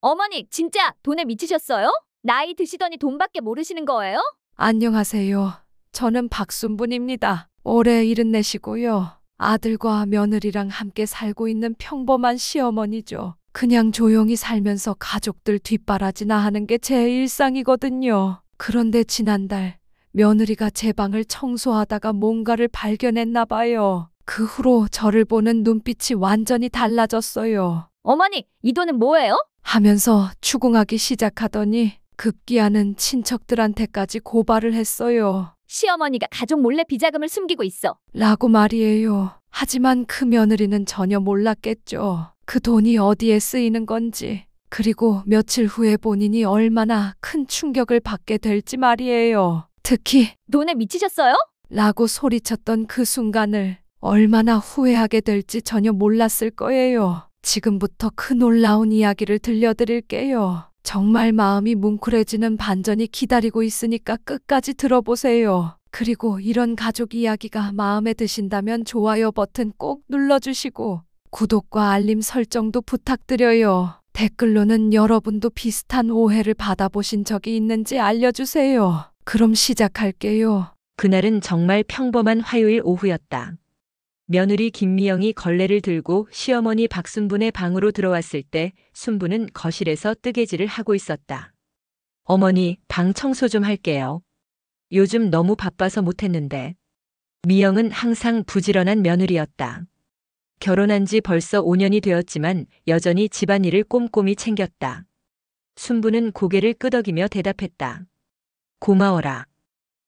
어머니, 진짜 돈에 미치셨어요? 나이 드시더니 돈밖에 모르시는 거예요? 안녕하세요. 저는 박순분입니다. 올해 74시고요. 아들과 며느리랑 함께 살고 있는 평범한 시어머니죠. 그냥 조용히 살면서 가족들 뒷바라지나 하는 게 제 일상이거든요. 그런데 지난달 며느리가 제 방을 청소하다가 뭔가를 발견했나 봐요. 그 후로 저를 보는 눈빛이 완전히 달라졌어요. 어머니, 이 돈은 뭐예요? 하면서 추궁하기 시작하더니 급기야는 친척들한테까지 고발을 했어요. 시어머니가 가족 몰래 비자금을 숨기고 있어. 라고 말이에요. 하지만 그 며느리는 전혀 몰랐겠죠. 그 돈이 어디에 쓰이는 건지, 그리고 며칠 후에 본인이 얼마나 큰 충격을 받게 될지 말이에요. 특히 돈에 미치셨어요? 라고 소리쳤던 그 순간을 얼마나 후회하게 될지 전혀 몰랐을 거예요. 지금부터 그 놀라운 이야기를 들려드릴게요. 정말 마음이 뭉클해지는 반전이 기다리고 있으니까 끝까지 들어보세요. 그리고 이런 가족 이야기가 마음에 드신다면 좋아요 버튼 꼭 눌러주시고 구독과 알림 설정도 부탁드려요. 댓글로는 여러분도 비슷한 오해를 받아보신 적이 있는지 알려주세요. 그럼 시작할게요. 그날은 정말 평범한 화요일 오후였다. 며느리 김미영이 걸레를 들고 시어머니 박순분의 방으로 들어왔을 때 순분은 거실에서 뜨개질을 하고 있었다. 어머니, 방 청소 좀 할게요. 요즘 너무 바빠서 못했는데. 미영은 항상 부지런한 며느리였다. 결혼한 지 벌써 5년이 되었지만 여전히 집안일을 꼼꼼히 챙겼다. 순분은 고개를 끄덕이며 대답했다. 고마워라.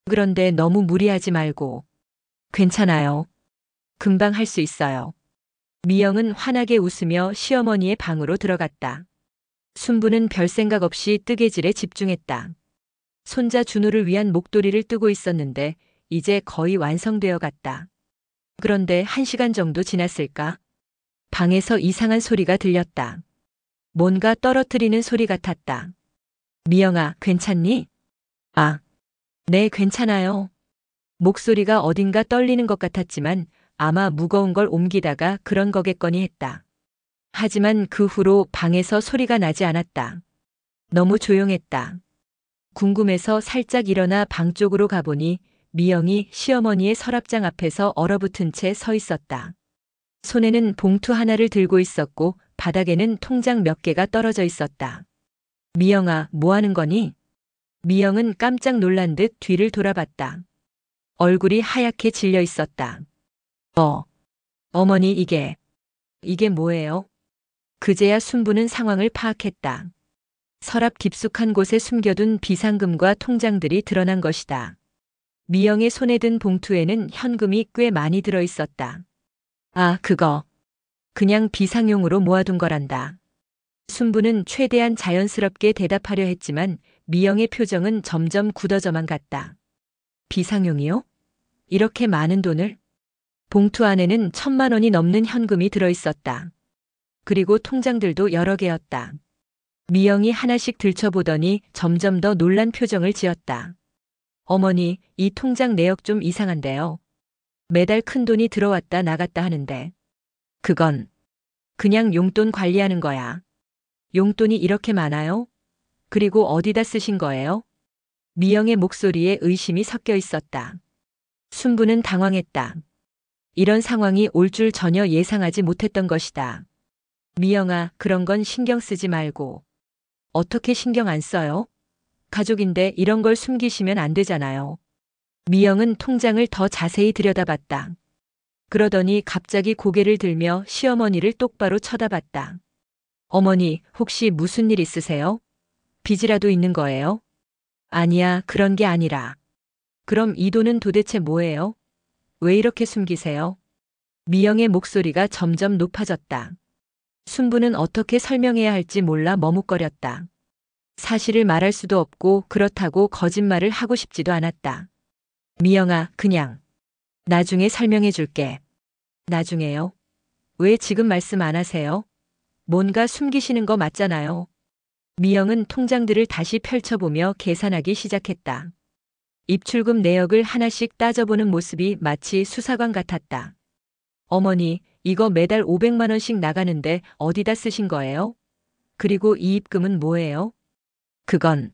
그런데 너무 무리하지 말고. 괜찮아요. 금방 할 수 있어요. 미영은 환하게 웃으며 시어머니의 방으로 들어갔다. 순부는 별 생각 없이 뜨개질에 집중했다. 손자 준우를 위한 목도리를 뜨고 있었는데 이제 거의 완성되어 갔다. 그런데 1시간 정도 지났을까? 방에서 이상한 소리가 들렸다. 뭔가 떨어뜨리는 소리 같았다. 미영아, 괜찮니? 아, 네, 괜찮아요. 목소리가 어딘가 떨리는 것 같았지만 아마 무거운 걸 옮기다가 그런 거겠거니 했다. 하지만 그 후로 방에서 소리가 나지 않았다. 너무 조용했다. 궁금해서 살짝 일어나 방 쪽으로 가보니 미영이 시어머니의 서랍장 앞에서 얼어붙은 채 서 있었다. 손에는 봉투 하나를 들고 있었고 바닥에는 통장 몇 개가 떨어져 있었다. 미영아, 뭐 하는 거니? 미영은 깜짝 놀란 듯 뒤를 돌아봤다. 얼굴이 하얗게 질려 있었다. 어머니, 이게 뭐예요? 그제야 순부는 상황을 파악했다. 서랍 깊숙한 곳에 숨겨둔 비상금과 통장들이 드러난 것이다. 미영의 손에 든 봉투에는 현금이 꽤 많이 들어 있었다. 아, 그거. 그냥 비상용으로 모아둔 거란다. 순부는 최대한 자연스럽게 대답하려 했지만 미영의 표정은 점점 굳어져만 갔다. 비상용이요? 이렇게 많은 돈을? 봉투 안에는 1,000만 원이 넘는 현금이 들어 있었다. 그리고 통장들도 여러 개였다. 미영이 하나씩 들춰보더니 점점 더 놀란 표정을 지었다. 어머니, 이 통장 내역 좀 이상한데요. 매달 큰 돈이 들어왔다 나갔다 하는데. 그건 그냥 용돈 관리하는 거야. 용돈이 이렇게 많아요? 그리고 어디다 쓰신 거예요? 미영의 목소리에 의심이 섞여 있었다. 순부는 당황했다. 이런 상황이 올 줄 전혀 예상하지 못했던 것이다. 미영아, 그런 건 신경 쓰지 말고. 어떻게 신경 안 써요? 가족인데 이런 걸 숨기시면 안 되잖아요. 미영은 통장을 더 자세히 들여다봤다. 그러더니 갑자기 고개를 들며 시어머니를 똑바로 쳐다봤다. 어머니, 혹시 무슨 일 있으세요? 빚이라도 있는 거예요? 아니야, 그런 게 아니라. 그럼 이 돈은 도대체 뭐예요? 왜 이렇게 숨기세요? 미영의 목소리가 점점 높아졌다. 순부는 어떻게 설명해야 할지 몰라 머뭇거렸다. 사실을 말할 수도 없고 그렇다고 거짓말을 하고 싶지도 않았다. 미영아, 그냥 나중에 설명해 줄게. 나중에요? 왜 지금 말씀 안 하세요? 뭔가 숨기시는 거 맞잖아요. 미영은 통장들을 다시 펼쳐보며 계산하기 시작했다. 입출금 내역을 하나씩 따져보는 모습이 마치 수사관 같았다. 어머니, 이거 매달 500만 원씩 나가는데 어디다 쓰신 거예요? 그리고 이 입금은 뭐예요? 그건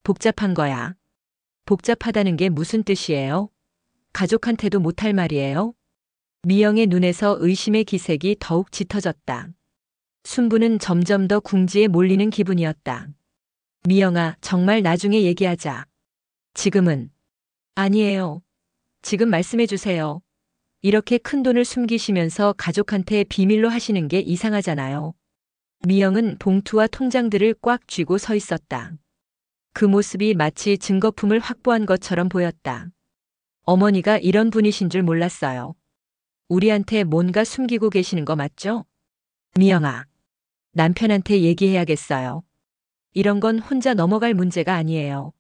복잡한 거야. 복잡하다는 게 무슨 뜻이에요? 가족한테도 못할 말이에요? 미영의 눈에서 의심의 기색이 더욱 짙어졌다. 순부는 점점 더 궁지에 몰리는 기분이었다. 미영아, 정말 나중에 얘기하자. 지금은. 아니에요. 지금 말씀해 주세요. 이렇게 큰 돈을 숨기시면서 가족한테 비밀로 하시는 게 이상하잖아요. 미영은 봉투와 통장들을 꽉 쥐고 서 있었다. 그 모습이 마치 증거품을 확보한 것처럼 보였다. 어머니가 이런 분이신 줄 몰랐어요. 우리한테 뭔가 숨기고 계시는 거 맞죠? 미영아, 남편한테 얘기해야겠어요. 이런 건 혼자 넘어갈 문제가 아니에요.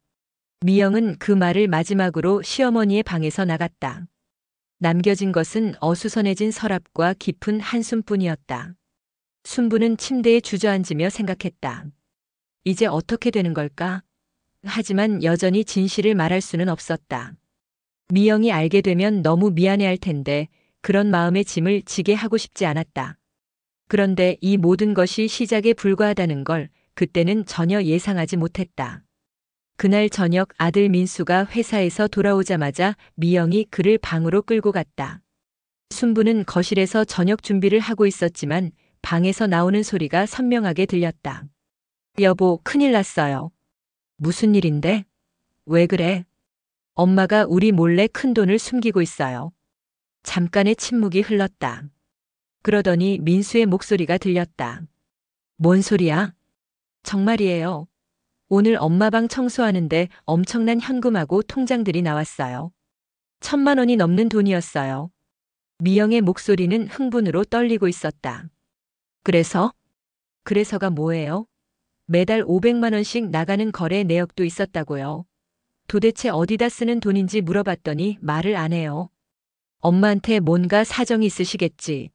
미영은 그 말을 마지막으로 시어머니의 방에서 나갔다. 남겨진 것은 어수선해진 서랍과 깊은 한숨뿐이었다. 순부는 침대에 주저앉으며 생각했다. 이제 어떻게 되는 걸까? 하지만 여전히 진실을 말할 수는 없었다. 미영이 알게 되면 너무 미안해할 텐데 그런 마음의 짐을 지게 하고 싶지 않았다. 그런데 이 모든 것이 시작에 불과하다는 걸 그때는 전혀 예상하지 못했다. 그날 저녁 아들 민수가 회사에서 돌아오자마자 미영이 그를 방으로 끌고 갔다. 순부는 거실에서 저녁 준비를 하고 있었지만 방에서 나오는 소리가 선명하게 들렸다. 여보, 큰일 났어요. 무슨 일인데? 왜 그래? 엄마가 우리 몰래 큰 돈을 숨기고 있어요. 잠깐의 침묵이 흘렀다. 그러더니 민수의 목소리가 들렸다. 뭔 소리야? 정말이에요. 오늘 엄마 방 청소하는데 엄청난 현금하고 통장들이 나왔어요. 1,000만 원이 넘는 돈이었어요. 미영의 목소리는 흥분으로 떨리고 있었다. 그래서가 뭐예요? 매달 500만 원씩 나가는 거래 내역도 있었다고요. 도대체 어디다 쓰는 돈인지 물어봤더니 말을 안 해요. 엄마한테 뭔가 사정이 있으시겠지.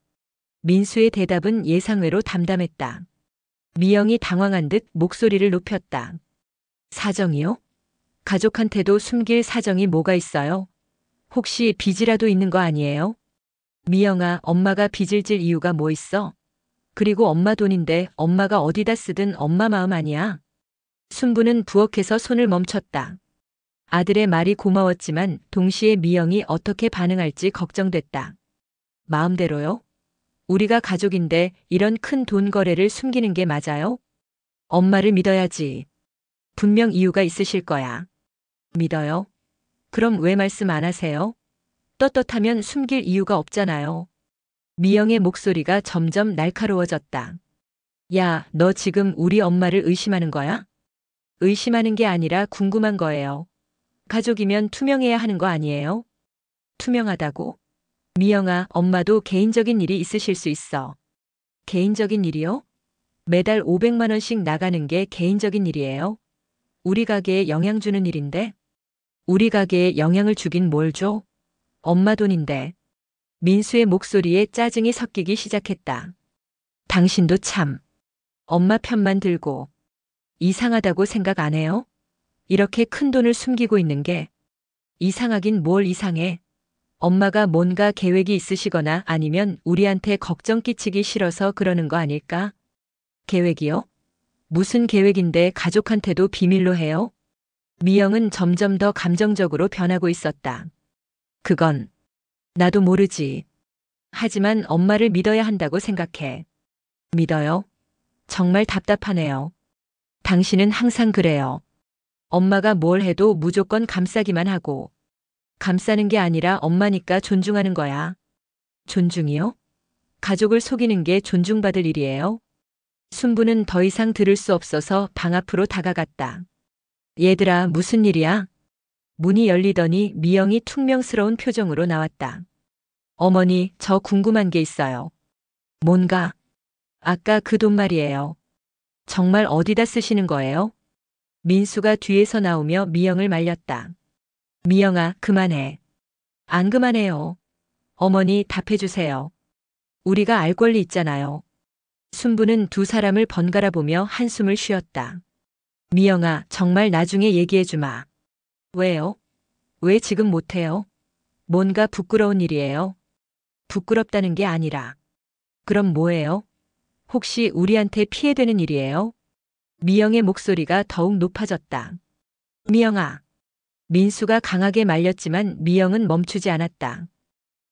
민수의 대답은 예상외로 담담했다. 미영이 당황한 듯 목소리를 높였다. 사정이요? 가족한테도 숨길 사정이 뭐가 있어요? 혹시 빚이라도 있는 거 아니에요? 미영아, 엄마가 빚을 질 이유가 뭐 있어? 그리고 엄마 돈인데 엄마가 어디다 쓰든 엄마 마음 아니야? 순부는 부엌에서 손을 멈췄다. 아들의 말이 고마웠지만 동시에 미영이 어떻게 반응할지 걱정됐다. 마음대로요? 우리가 가족인데 이런 큰 돈 거래를 숨기는 게 맞아요? 엄마를 믿어야지. 분명 이유가 있으실 거야. 믿어요? 그럼 왜 말씀 안 하세요? 떳떳하면 숨길 이유가 없잖아요. 미영의 목소리가 점점 날카로워졌다. 야, 너 지금 우리 엄마를 의심하는 거야? 의심하는 게 아니라 궁금한 거예요. 가족이면 투명해야 하는 거 아니에요? 투명하다고? 미영아, 엄마도 개인적인 일이 있으실 수 있어. 개인적인 일이요? 매달 500만 원씩 나가는 게 개인적인 일이에요? 우리 가게에 영향 주는 일인데? 우리 가게에 영향을 주긴 뭘 줘? 엄마 돈인데. 민수의 목소리에 짜증이 섞이기 시작했다. 당신도 참. 엄마 편만 들고. 이상하다고 생각 안 해요? 이렇게 큰 돈을 숨기고 있는 게. 이상하긴 뭘 이상해. 엄마가 뭔가 계획이 있으시거나 아니면 우리한테 걱정 끼치기 싫어서 그러는 거 아닐까? 계획이요? 무슨 계획인데 가족한테도 비밀로 해요? 미영은 점점 더 감정적으로 변하고 있었다. 그건 나도 모르지. 하지만 엄마를 믿어야 한다고 생각해. 믿어요? 정말 답답하네요. 당신은 항상 그래요. 엄마가 뭘 해도 무조건 감싸기만 하고. 감싸는 게 아니라 엄마니까 존중하는 거야. 존중이요? 가족을 속이는 게 존중받을 일이에요? 순부는 더 이상 들을 수 없어서 방 앞으로 다가갔다. 얘들아, 무슨 일이야? 문이 열리더니 미영이 퉁명스러운 표정으로 나왔다. 어머니, 저 궁금한 게 있어요. 뭔가? 아까 그 돈 말이에요. 정말 어디다 쓰시는 거예요? 민수가 뒤에서 나오며 미영을 말렸다. 미영아, 그만해. 안 그만해요. 어머니, 답해주세요. 우리가 알 권리 있잖아요. 순부는 두 사람을 번갈아 보며 한숨을 쉬었다. 미영아, 정말 나중에 얘기해주마. 왜요? 왜 지금 못해요? 뭔가 부끄러운 일이에요? 부끄럽다는 게 아니라. 그럼 뭐예요? 혹시 우리한테 피해되는 일이에요? 미영의 목소리가 더욱 높아졌다. 미영아. 민수가 강하게 말렸지만 미영은 멈추지 않았다.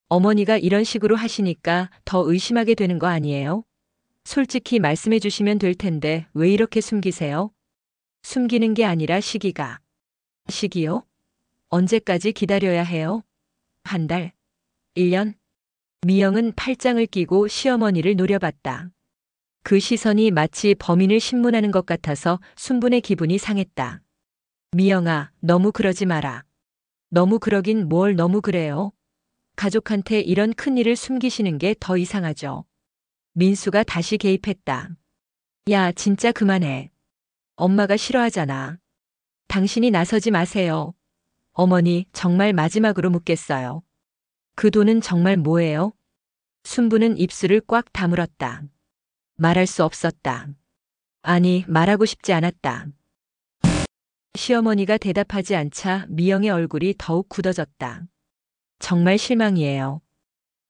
어머니가 이런 식으로 하시니까 더 의심하게 되는 거 아니에요? 솔직히 말씀해 주시면 될 텐데 왜 이렇게 숨기세요? 숨기는 게 아니라 시기가. 시기요? 언제까지 기다려야 해요? 한 달? 1년? 미영은 팔짱을 끼고 시어머니를 노려봤다. 그 시선이 마치 범인을 신문하는 것 같아서 순분의 기분이 상했다. 미영아, 너무 그러지 마라. 너무 그러긴 뭘 너무 그래요? 가족한테 이런 큰일을 숨기시는 게 더 이상하죠. 민수가 다시 개입했다. 야, 진짜 그만해. 엄마가 싫어하잖아. 당신이 나서지 마세요. 어머니, 정말 마지막으로 묻겠어요. 그 돈은 정말 뭐예요? 순부는 입술을 꽉 다물었다. 말할 수 없었다. 아니, 말하고 싶지 않았다. 시어머니가 대답하지 않자 미영의 얼굴이 더욱 굳어졌다. 정말 실망이에요.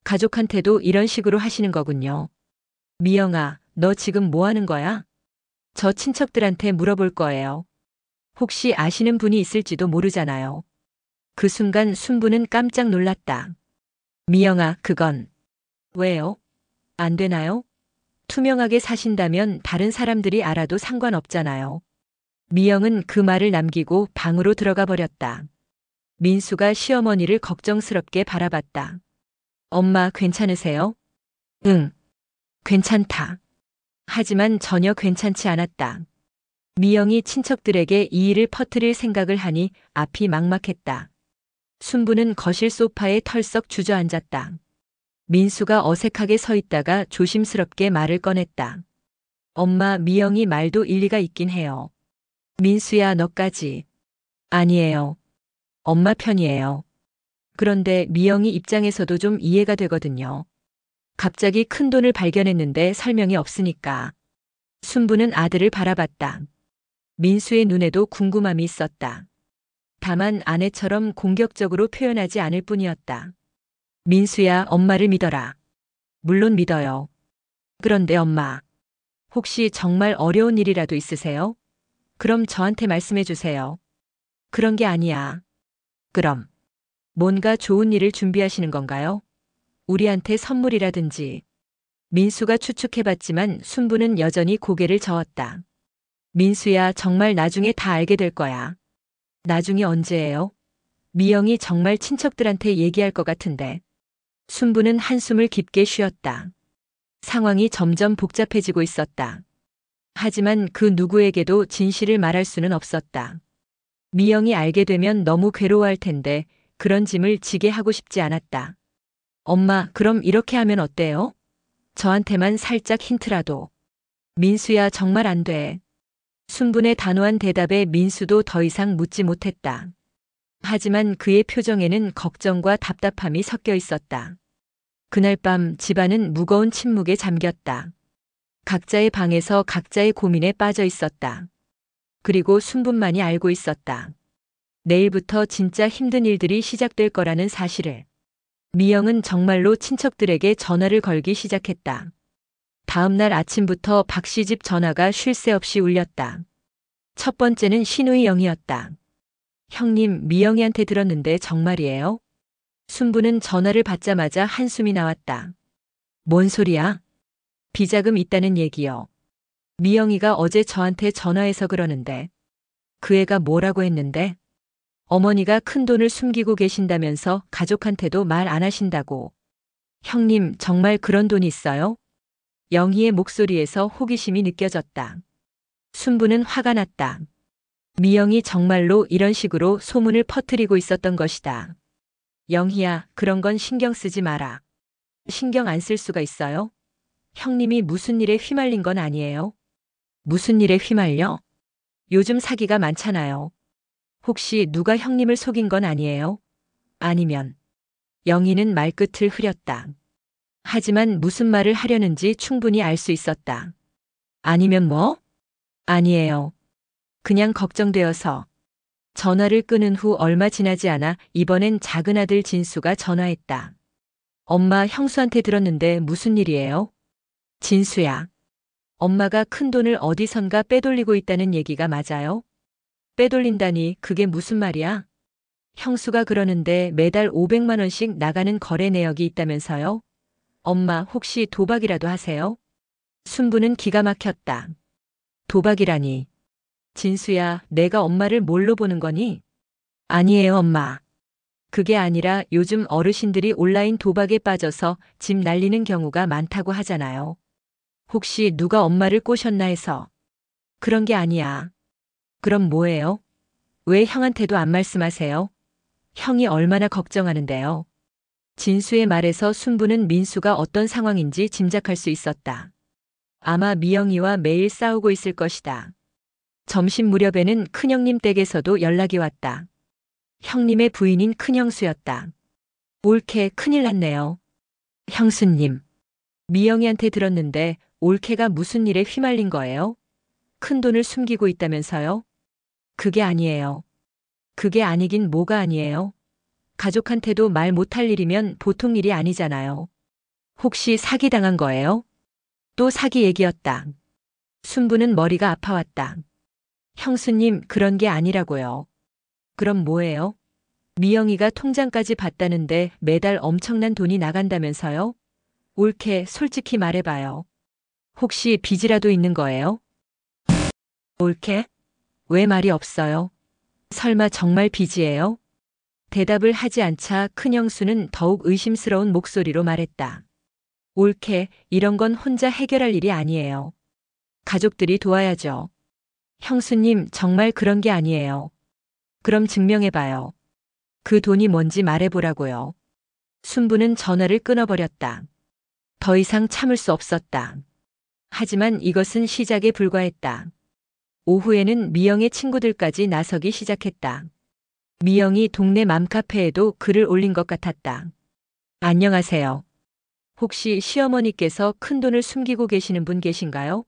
가족한테도 이런 식으로 하시는 거군요. 미영아, 너 지금 뭐 하는 거야? 저 친척들한테 물어볼 거예요. 혹시 아시는 분이 있을지도 모르잖아요. 그 순간 순부는 깜짝 놀랐다. 미영아, 그건. 왜요? 안 되나요? 투명하게 사신다면 다른 사람들이 알아도 상관없잖아요. 미영은 그 말을 남기고 방으로 들어가 버렸다. 민수가 시어머니를 걱정스럽게 바라봤다. 엄마, 괜찮으세요? 응, 괜찮다. 하지만 전혀 괜찮지 않았다. 미영이 친척들에게 이 일을 퍼뜨릴 생각을 하니 앞이 막막했다. 순부는 거실 소파에 털썩 주저앉았다. 민수가 어색하게 서 있다가 조심스럽게 말을 꺼냈다. 엄마, 미영이 말도 일리가 있긴 해요. 민수야, 너까지. 아니에요. 엄마 편이에요. 그런데 미영이 입장에서도 좀 이해가 되거든요. 갑자기 큰 돈을 발견했는데 설명이 없으니까. 순부는 아들을 바라봤다. 민수의 눈에도 궁금함이 있었다. 다만 아내처럼 공격적으로 표현하지 않을 뿐이었다. 민수야, 엄마를 믿어라. 물론 믿어요. 그런데 엄마, 혹시 정말 어려운 일이라도 있으세요? 그럼 저한테 말씀해 주세요. 그런 게 아니야. 그럼 뭔가 좋은 일을 준비하시는 건가요? 우리한테 선물이라든지. 민수가 추측해봤지만 순부는 여전히 고개를 저었다. 민수야, 정말 나중에 다 알게 될 거야. 나중이 언제예요? 미영이 정말 친척들한테 얘기할 것 같은데. 순부는 한숨을 깊게 쉬었다. 상황이 점점 복잡해지고 있었다. 하지만 그 누구에게도 진실을 말할 수는 없었다. 미영이 알게 되면 너무 괴로워할 텐데 그런 짐을 지게 하고 싶지 않았다. 엄마, 그럼 이렇게 하면 어때요? 저한테만 살짝 힌트라도. 민수야, 정말 안 돼. 순분의 단호한 대답에 민수도 더 이상 묻지 못했다. 하지만 그의 표정에는 걱정과 답답함이 섞여 있었다. 그날 밤 집안은 무거운 침묵에 잠겼다. 각자의 방에서 각자의 고민에 빠져 있었다. 그리고 순분만이 알고 있었다. 내일부터 진짜 힘든 일들이 시작될 거라는 사실을. 미영은 정말로 친척들에게 전화를 걸기 시작했다. 다음 날 아침부터 박 씨 집 전화가 쉴 새 없이 울렸다. 첫 번째는 신우이 영이었다. 형님, 미영이한테 들었는데 정말이에요? 순부는 전화를 받자마자 한숨이 나왔다. 뭔 소리야? 비자금 있다는 얘기요. 미영이가 어제 저한테 전화해서 그러는데. 그 애가 뭐라고 했는데? 어머니가 큰 돈을 숨기고 계신다면서 가족한테도 말 안 하신다고. 형님, 정말 그런 돈이 있어요? 영희의 목소리에서 호기심이 느껴졌다. 순부는 화가 났다. 미영이 정말로 이런 식으로 소문을 퍼뜨리고 있었던 것이다. 영희야, 그런 건 신경 쓰지 마라. 신경 안 쓸 수가 있어요? 형님이 무슨 일에 휘말린 건 아니에요? 무슨 일에 휘말려? 요즘 사기가 많잖아요. 혹시 누가 형님을 속인 건 아니에요? 아니면. 영희는 말끝을 흐렸다. 하지만 무슨 말을 하려는지 충분히 알 수 있었다. 아니면 뭐? 아니에요. 그냥 걱정되어서. 전화를 끊은 후 얼마 지나지 않아 이번엔 작은 아들 진수가 전화했다. 엄마, 형수한테 들었는데 무슨 일이에요? 진수야. 엄마가 큰돈을 어디선가 빼돌리고 있다는 얘기가 맞아요? 빼돌린다니 그게 무슨 말이야? 형수가 그러는데 매달 500만 원씩 나가는 거래 내역이 있다면서요? 엄마 혹시 도박이라도 하세요? 순부는 기가 막혔다. 도박이라니. 진수야, 내가 엄마를 뭘로 보는 거니? 아니에요, 엄마. 그게 아니라 요즘 어르신들이 온라인 도박에 빠져서 집 날리는 경우가 많다고 하잖아요. 혹시 누가 엄마를 꼬셨나 해서. 그런 게 아니야. 그럼 뭐예요? 왜 형한테도 안 말씀하세요? 형이 얼마나 걱정하는데요. 진수의 말에서 순부는 민수가 어떤 상황인지 짐작할 수 있었다. 아마 미영이와 매일 싸우고 있을 것이다. 점심 무렵에는 큰형님 댁에서도 연락이 왔다. 형님의 부인인 큰형수였다. 올케 큰일 났네요. 형수님. 미영이한테 들었는데 올케가 무슨 일에 휘말린 거예요? 큰돈을 숨기고 있다면서요? 그게 아니에요. 그게 아니긴 뭐가 아니에요? 가족한테도 말 못할 일이면 보통 일이 아니잖아요. 혹시 사기당한 거예요? 또 사기 얘기였다. 순부는 머리가 아파왔다. 형수님, 그런 게 아니라고요. 그럼 뭐예요? 미영이가 통장까지 봤다는데 매달 엄청난 돈이 나간다면서요? 올케, 솔직히 말해봐요. 혹시 빚이라도 있는 거예요? 올케? 왜 말이 없어요? 설마 정말 빚이에요? 대답을 하지 않자 큰형수는 더욱 의심스러운 목소리로 말했다. 올케, 이런 건 혼자 해결할 일이 아니에요. 가족들이 도와야죠. 형수님, 정말 그런 게 아니에요. 그럼 증명해봐요. 그 돈이 뭔지 말해보라고요. 순부는 전화를 끊어버렸다. 더 이상 참을 수 없었다. 하지만 이것은 시작에 불과했다. 오후에는 미영의 친구들까지 나서기 시작했다. 미영이 동네 맘카페에도 글을 올린 것 같았다. 안녕하세요. 혹시 시어머니께서 큰돈을 숨기고 계시는 분 계신가요?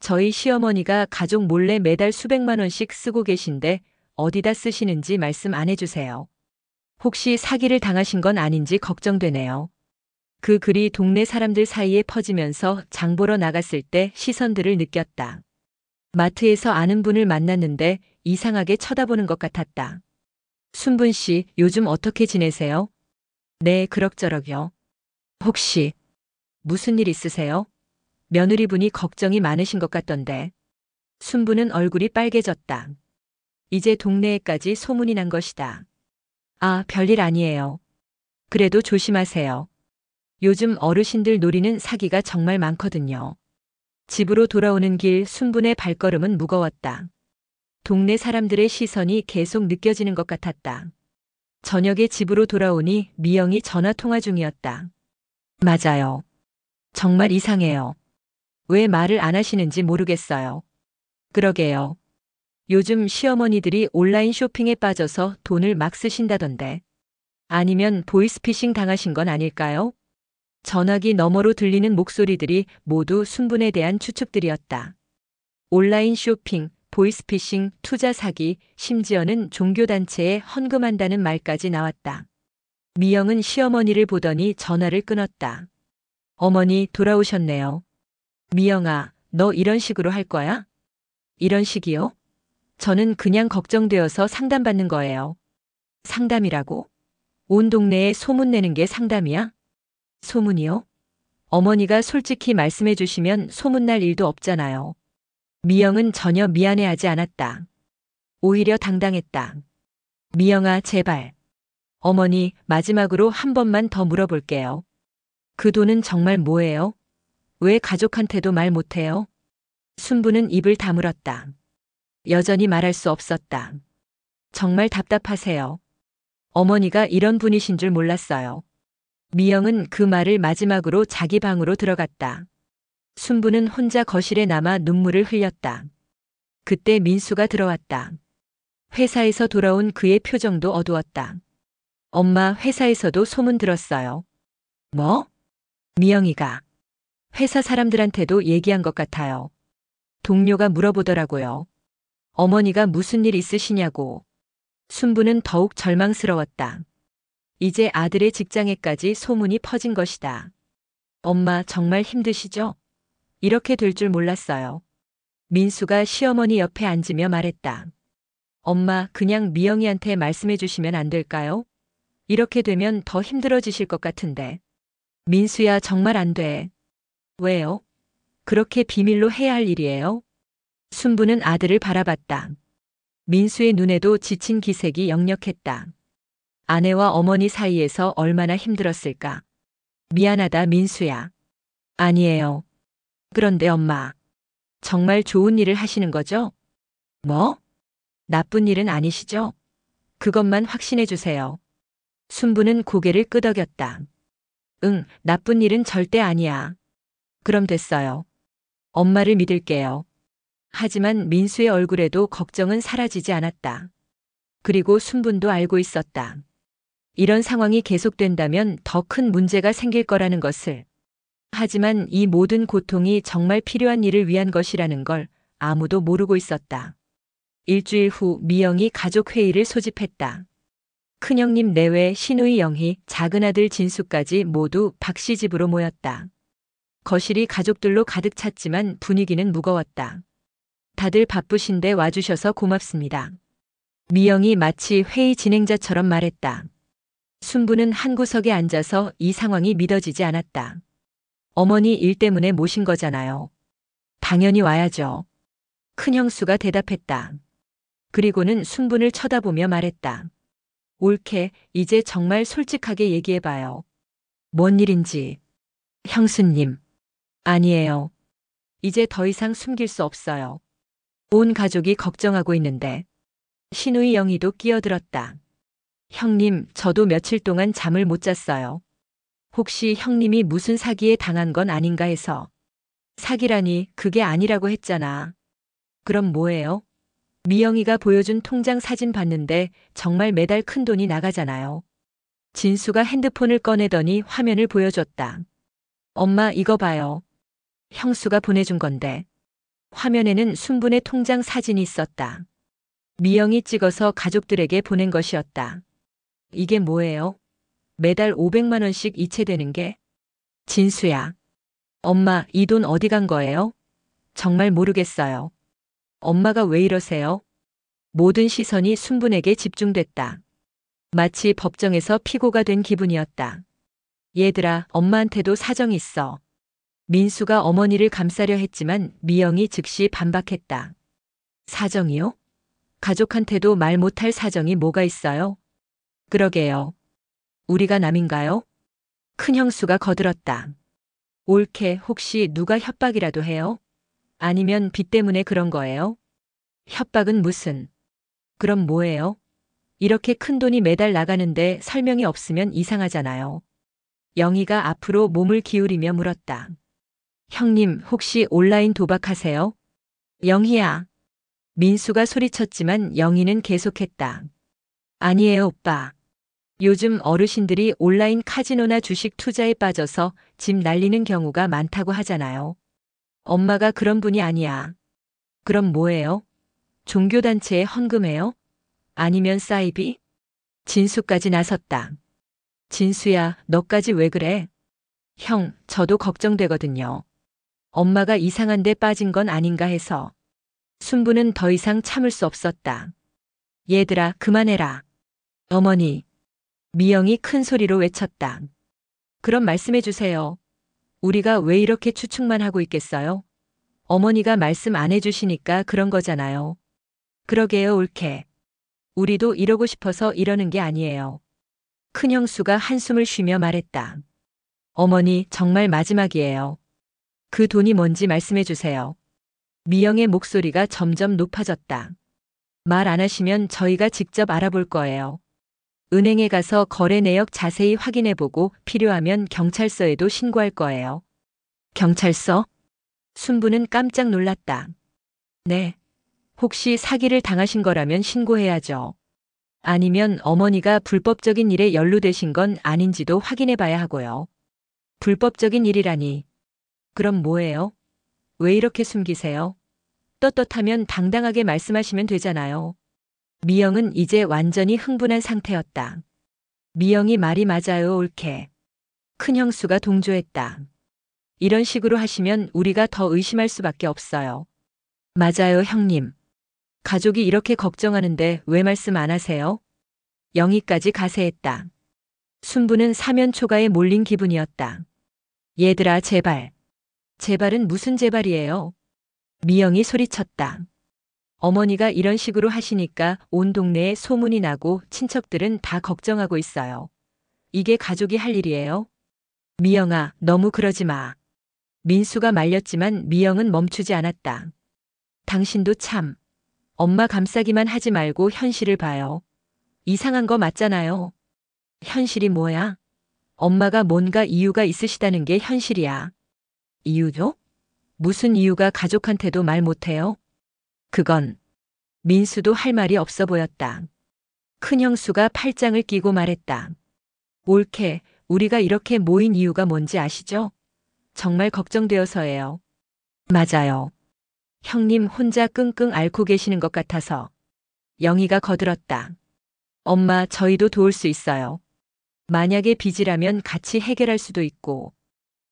저희 시어머니가 가족 몰래 매달 수백만 원씩 쓰고 계신데 어디다 쓰시는지 말씀 안 해주세요. 혹시 사기를 당하신 건 아닌지 걱정되네요. 그 글이 동네 사람들 사이에 퍼지면서 장 보러 나갔을 때 시선들을 느꼈다. 마트에서 아는 분을 만났는데 이상하게 쳐다보는 것 같았다. 순분 씨, 요즘 어떻게 지내세요? 네, 그럭저럭요. 혹시 무슨 일 있으세요? 며느리분이 걱정이 많으신 것 같던데. 순부는 얼굴이 빨개졌다. 이제 동네에까지 소문이 난 것이다. 아, 별일 아니에요. 그래도 조심하세요. 요즘 어르신들 노리는 사기가 정말 많거든요. 집으로 돌아오는 길 순분의 발걸음은 무거웠다. 동네 사람들의 시선이 계속 느껴지는 것 같았다. 저녁에 집으로 돌아오니 미영이 전화 통화 중이었다. 맞아요. 정말 이상해요. 왜 말을 안 하시는지 모르겠어요. 그러게요. 요즘 시어머니들이 온라인 쇼핑에 빠져서 돈을 막 쓰신다던데. 아니면 보이스피싱 당하신 건 아닐까요? 전화기 너머로 들리는 목소리들이 모두 순분에 대한 추측들이었다. 온라인 쇼핑, 보이스피싱, 투자 사기, 심지어는 종교단체에 헌금한다는 말까지 나왔다. 미영은 시어머니를 보더니 전화를 끊었다. 어머니 돌아오셨네요. 미영아, 너 이런 식으로 할 거야? 이런 식이요? 저는 그냥 걱정되어서 상담받는 거예요. 상담이라고? 온 동네에 소문내는 게 상담이야? 소문이요? 어머니가 솔직히 말씀해 주시면 소문날 일도 없잖아요. 미영은 전혀 미안해하지 않았다. 오히려 당당했다. 미영아, 제발. 어머니, 마지막으로 한 번만 더 물어볼게요. 그 돈은 정말 뭐예요? 왜 가족한테도 말 못해요? 순부는 입을 다물었다. 여전히 말할 수 없었다. 정말 답답하세요. 어머니가 이런 분이신 줄 몰랐어요. 미영은 그 말을 마지막으로 자기 방으로 들어갔다. 순부는 혼자 거실에 남아 눈물을 흘렸다. 그때 민수가 들어왔다. 회사에서 돌아온 그의 표정도 어두웠다. 엄마, 회사에서도 소문 들었어요. 뭐? 미영이가. 회사 사람들한테도 얘기한 것 같아요. 동료가 물어보더라고요. 어머니가 무슨 일 있으시냐고. 순부는 더욱 절망스러웠다. 이제 아들의 직장에까지 소문이 퍼진 것이다. 엄마, 정말 힘드시죠? 이렇게 될 줄 몰랐어요. 민수가 시어머니 옆에 앉으며 말했다. 엄마, 그냥 미영이한테 말씀해 주시면 안 될까요? 이렇게 되면 더 힘들어지실 것 같은데. 민수야, 정말 안 돼. 왜요? 그렇게 비밀로 해야 할 일이에요? 순부는 아들을 바라봤다. 민수의 눈에도 지친 기색이 역력했다. 아내와 어머니 사이에서 얼마나 힘들었을까? 미안하다, 민수야. 아니에요. 그런데 엄마, 정말 좋은 일을 하시는 거죠? 뭐? 나쁜 일은 아니시죠? 그것만 확신해 주세요. 순부는 고개를 끄덕였다. 응, 나쁜 일은 절대 아니야. 그럼 됐어요. 엄마를 믿을게요. 하지만 민수의 얼굴에도 걱정은 사라지지 않았다. 그리고 순분도 알고 있었다. 이런 상황이 계속된다면 더 큰 문제가 생길 거라는 것을. 하지만 이 모든 고통이 정말 필요한 일을 위한 것이라는 걸 아무도 모르고 있었다. 일주일 후 미영이 가족회의를 소집했다. 큰형님 내외 신우이 영희, 작은아들 진수까지 모두 박씨 집으로 모였다. 거실이 가족들로 가득 찼지만 분위기는 무거웠다. 다들 바쁘신데 와주셔서 고맙습니다. 미영이 마치 회의 진행자처럼 말했다. 순부는 한 구석에 앉아서 이 상황이 믿어지지 않았다. 어머니 일 때문에 모신 거잖아요. 당연히 와야죠. 큰형수가 대답했다. 그리고는 순분을 쳐다보며 말했다. 옳게, 이제 정말 솔직하게 얘기해봐요. 뭔 일인지. 형수님. 아니에요. 이제 더 이상 숨길 수 없어요. 온 가족이 걱정하고 있는데. 신우이 영희도 끼어들었다. 형님, 저도 며칠 동안 잠을 못 잤어요. 혹시 형님이 무슨 사기에 당한 건 아닌가 해서. 사기라니, 그게 아니라고 했잖아. 그럼 뭐예요? 미영이가 보여준 통장 사진 봤는데 정말 매달 큰 돈이 나가잖아요. 진수가 핸드폰을 꺼내더니 화면을 보여줬다. 엄마, 이거 봐요. 형수가 보내준 건데. 화면에는 순분의 통장 사진이 있었다. 미영이 찍어서 가족들에게 보낸 것이었다. 이게 뭐예요? 매달 500만 원씩 이체되는 게? 진수야. 엄마, 이 돈 어디 간 거예요? 정말 모르겠어요. 엄마가 왜 이러세요? 모든 시선이 순분에게 집중됐다. 마치 법정에서 피고가 된 기분이었다. 얘들아, 엄마한테도 사정이 있어. 민수가 어머니를 감싸려 했지만 미영이 즉시 반박했다. 사정이요? 가족한테도 말 못할 사정이 뭐가 있어요? 그러게요. 우리가 남인가요? 큰형수가 거들었다. 옳게, 혹시 누가 협박이라도 해요? 아니면 빚 때문에 그런 거예요? 협박은 무슨? 그럼 뭐예요? 이렇게 큰 돈이 매달 나가는데 설명이 없으면 이상하잖아요. 영희가 앞으로 몸을 기울이며 물었다. 형님, 혹시 온라인 도박하세요? 영희야. 민수가 소리쳤지만 영희는 계속했다. 아니에요, 오빠. 요즘 어르신들이 온라인 카지노나 주식 투자에 빠져서 집 날리는 경우가 많다고 하잖아요. 엄마가 그런 분이 아니야. 그럼 뭐예요? 종교단체에 헌금해요? 아니면 사이비? 진수까지 나섰다. 진수야, 너까지 왜 그래? 형, 저도 걱정되거든요. 엄마가 이상한 데 빠진 건 아닌가 해서. 순부는 더 이상 참을 수 없었다. 얘들아, 그만해라. 어머니. 미영이 큰 소리로 외쳤다. 그럼 말씀해 주세요. 우리가 왜 이렇게 추측만 하고 있겠어요? 어머니가 말씀 안 해주시니까 그런 거잖아요. 그러게요, 옳게. 우리도 이러고 싶어서 이러는 게 아니에요. 큰형수가 한숨을 쉬며 말했다. 어머니, 정말 마지막이에요. 그 돈이 뭔지 말씀해 주세요. 미영의 목소리가 점점 높아졌다. 말 안 하시면 저희가 직접 알아볼 거예요. 은행에 가서 거래 내역 자세히 확인해보고 필요하면 경찰서에도 신고할 거예요. 경찰서? 순부는 깜짝 놀랐다. 네. 혹시 사기를 당하신 거라면 신고해야죠. 아니면 어머니가 불법적인 일에 연루되신 건 아닌지도 확인해 봐야 하고요. 불법적인 일이라니. 그럼 뭐예요? 왜 이렇게 숨기세요? 떳떳하면 당당하게 말씀하시면 되잖아요. 미영은 이제 완전히 흥분한 상태였다. 미영이 말이 맞아요, 옳게. 큰형수가 동조했다. 이런 식으로 하시면 우리가 더 의심할 수밖에 없어요. 맞아요, 형님. 가족이 이렇게 걱정하는데 왜 말씀 안 하세요? 영희까지 가세했다. 순부는 사면 초가에 몰린 기분이었다. 얘들아, 제발. 제발은 무슨 제발이에요? 미영이 소리쳤다. 어머니가 이런 식으로 하시니까 온 동네에 소문이 나고 친척들은 다 걱정하고 있어요. 이게 가족이 할 일이에요? 미영아, 너무 그러지 마. 민수가 말렸지만 미영은 멈추지 않았다. 당신도 참. 엄마 감싸기만 하지 말고 현실을 봐요. 이상한 거 맞잖아요. 현실이 뭐야? 엄마가 뭔가 이유가 있으시다는 게 현실이야. 이유죠? 무슨 이유가 가족한테도 말 못해요? 그건 민수도 할 말이 없어 보였다. 큰 형수가 팔짱을 끼고 말했다. 옳게 우리가 이렇게 모인 이유가 뭔지 아시죠? 정말 걱정되어서예요. 맞아요. 형님 혼자 끙끙 앓고 계시는 것 같아서. 영희가 거들었다. 엄마, 저희도 도울 수 있어요. 만약에 빚이라면 같이 해결할 수도 있고.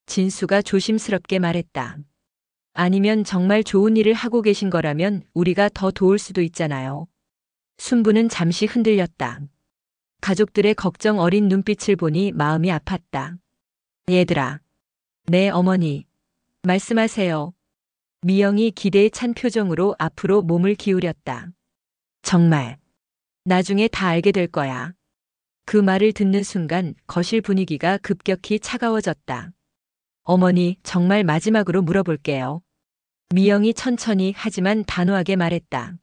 진수가 조심스럽게 말했다. 아니면 정말 좋은 일을 하고 계신 거라면 우리가 더 도울 수도 있잖아요. 순부는 잠시 흔들렸다. 가족들의 걱정 어린 눈빛을 보니 마음이 아팠다. 얘들아. 네, 어머니. 말씀하세요. 미영이 기대에 찬 표정으로 앞으로 몸을 기울였다. 정말. 나중에 다 알게 될 거야. 그 말을 듣는 순간 거실 분위기가 급격히 차가워졌다. 어머니, 정말 마지막으로 물어볼게요. 미영이 천천히 하지만 단호하게 말했다.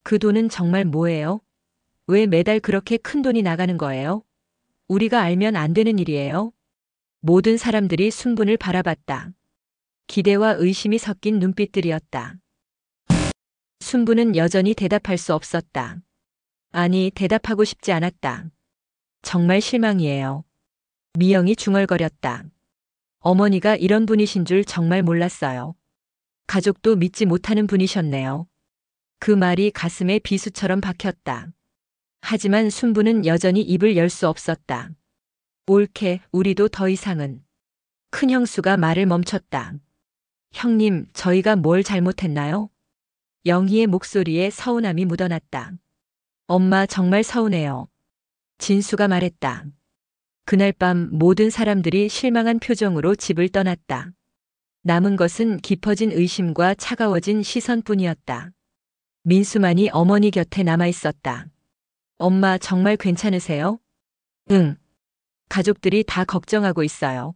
그 돈은 정말 뭐예요? 왜 매달 그렇게 큰 돈이 나가는 거예요? 우리가 알면 안 되는 일이에요? 모든 사람들이 순분을 바라봤다. 기대와 의심이 섞인 눈빛들이었다. 순부는 여전히 대답할 수 없었다. 아니, 대답하고 싶지 않았다. 정말 실망이에요. 미영이 중얼거렸다. 어머니가 이런 분이신 줄 정말 몰랐어요. 가족도 믿지 못하는 분이셨네요. 그 말이 가슴에 비수처럼 박혔다. 하지만 순부는 여전히 입을 열 수 없었다. 옳게, 우리도 더 이상은. 큰 형수가 말을 멈췄다. 형님, 저희가 뭘 잘못했나요? 영희의 목소리에 서운함이 묻어났다. 엄마, 정말 서운해요. 진수가 말했다. 그날 밤 모든 사람들이 실망한 표정으로 집을 떠났다. 남은 것은 깊어진 의심과 차가워진 시선뿐이었다. 민수만이 어머니 곁에 남아 있었다. 엄마, 정말 괜찮으세요? 응. 가족들이 다 걱정하고 있어요.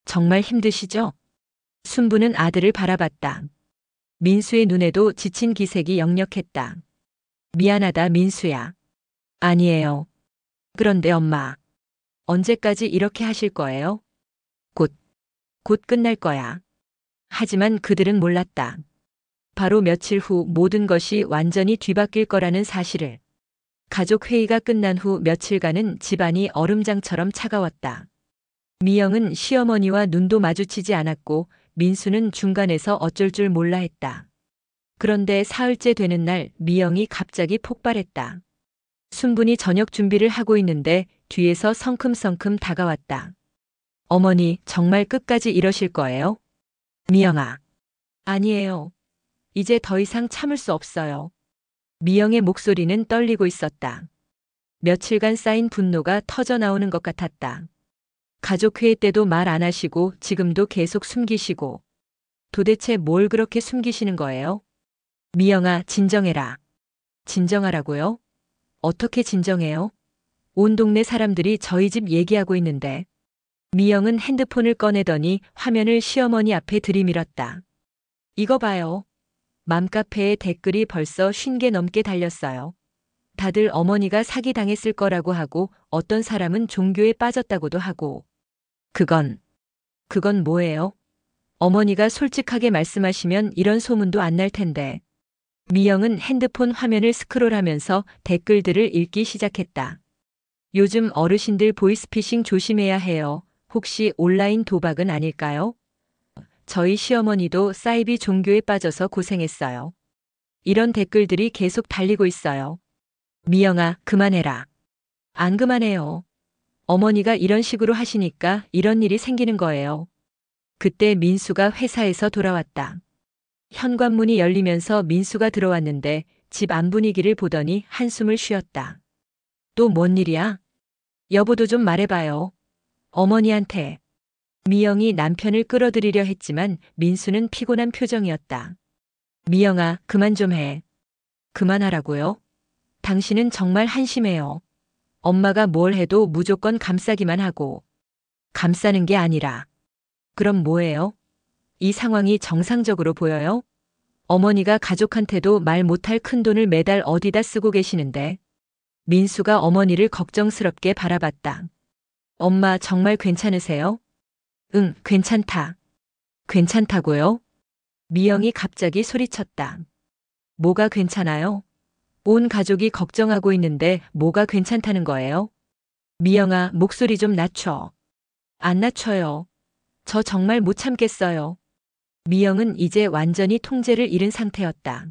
정말 힘드시죠? 순부는 아들을 바라봤다. 민수의 눈에도 지친 기색이 역력했다. 미안하다, 민수야. 아니에요. 그런데 엄마. 언제까지 이렇게 하실 거예요? 곧 끝날 거야. 하지만 그들은 몰랐다. 바로 며칠 후 모든 것이 완전히 뒤바뀔 거라는 사실을. 가족 회의가 끝난 후 며칠간은 집안이 얼음장처럼 차가웠다. 미영은 시어머니와 눈도 마주치지 않았고 민수는 중간에서 어쩔 줄 몰라 했다. 그런데 사흘째 되는 날 미영이 갑자기 폭발했다. 순분이 저녁 준비를 하고 있는데 뒤에서 성큼성큼 다가왔다. 어머니, 정말 끝까지 이러실 거예요? 미영아. 아니에요. 이제 더 이상 참을 수 없어요. 미영의 목소리는 떨리고 있었다. 며칠간 쌓인 분노가 터져 나오는 것 같았다. 가족회의 때도 말 안 하시고 지금도 계속 숨기시고. 도대체 뭘 그렇게 숨기시는 거예요? 미영아, 진정해라. 진정하라고요? 어떻게 진정해요? 온 동네 사람들이 저희 집 얘기하고 있는데. 미영은 핸드폰을 꺼내더니 화면을 시어머니 앞에 들이밀었다. 이거 봐요. 맘카페에 댓글이 벌써 50개 넘게 달렸어요. 다들 어머니가 사기당했을 거라고 하고 어떤 사람은 종교에 빠졌다고도 하고. 그건 뭐예요? 어머니가 솔직하게 말씀하시면 이런 소문도 안 날 텐데. 미영은 핸드폰 화면을 스크롤하면서 댓글들을 읽기 시작했다. 요즘 어르신들 보이스피싱 조심해야 해요. 혹시 온라인 도박은 아닐까요? 저희 시어머니도 사이비 종교에 빠져서 고생했어요. 이런 댓글들이 계속 달리고 있어요. 미영아, 그만해라. 안 그만해요. 어머니가 이런 식으로 하시니까 이런 일이 생기는 거예요. 그때 민수가 회사에서 돌아왔다. 현관문이 열리면서 민수가 들어왔는데 집 안 분위기를 보더니 한숨을 쉬었다. 또 뭔 일이야? 여보도 좀 말해봐요. 어머니한테. 미영이 남편을 끌어들이려 했지만 민수는 피곤한 표정이었다. 미영아, 그만 좀 해. 그만하라고요? 당신은 정말 한심해요. 엄마가 뭘 해도 무조건 감싸기만 하고. 감싸는 게 아니라. 그럼 뭐예요? 이 상황이 정상적으로 보여요? 어머니가 가족한테도 말 못할 큰돈을 매달 어디다 쓰고 계시는데. 민수가 어머니를 걱정스럽게 바라봤다. 엄마 정말 괜찮으세요? 응, 괜찮다. 괜찮다고요? 미영이 갑자기 소리쳤다. 뭐가 괜찮아요? 온 가족이 걱정하고 있는데 뭐가 괜찮다는 거예요? 미영아, 목소리 좀 낮춰. 안 낮춰요. 저 정말 못 참겠어요. 미영은 이제 완전히 통제를 잃은 상태였다.